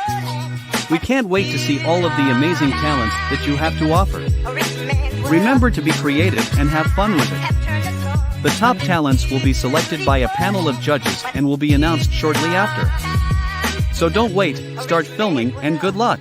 We can't wait to see all of the amazing talents that you have to offer. Remember to be creative and have fun with it. The top talents will be selected by a panel of judges and will be announced shortly after. So don't wait, start filming, and good luck!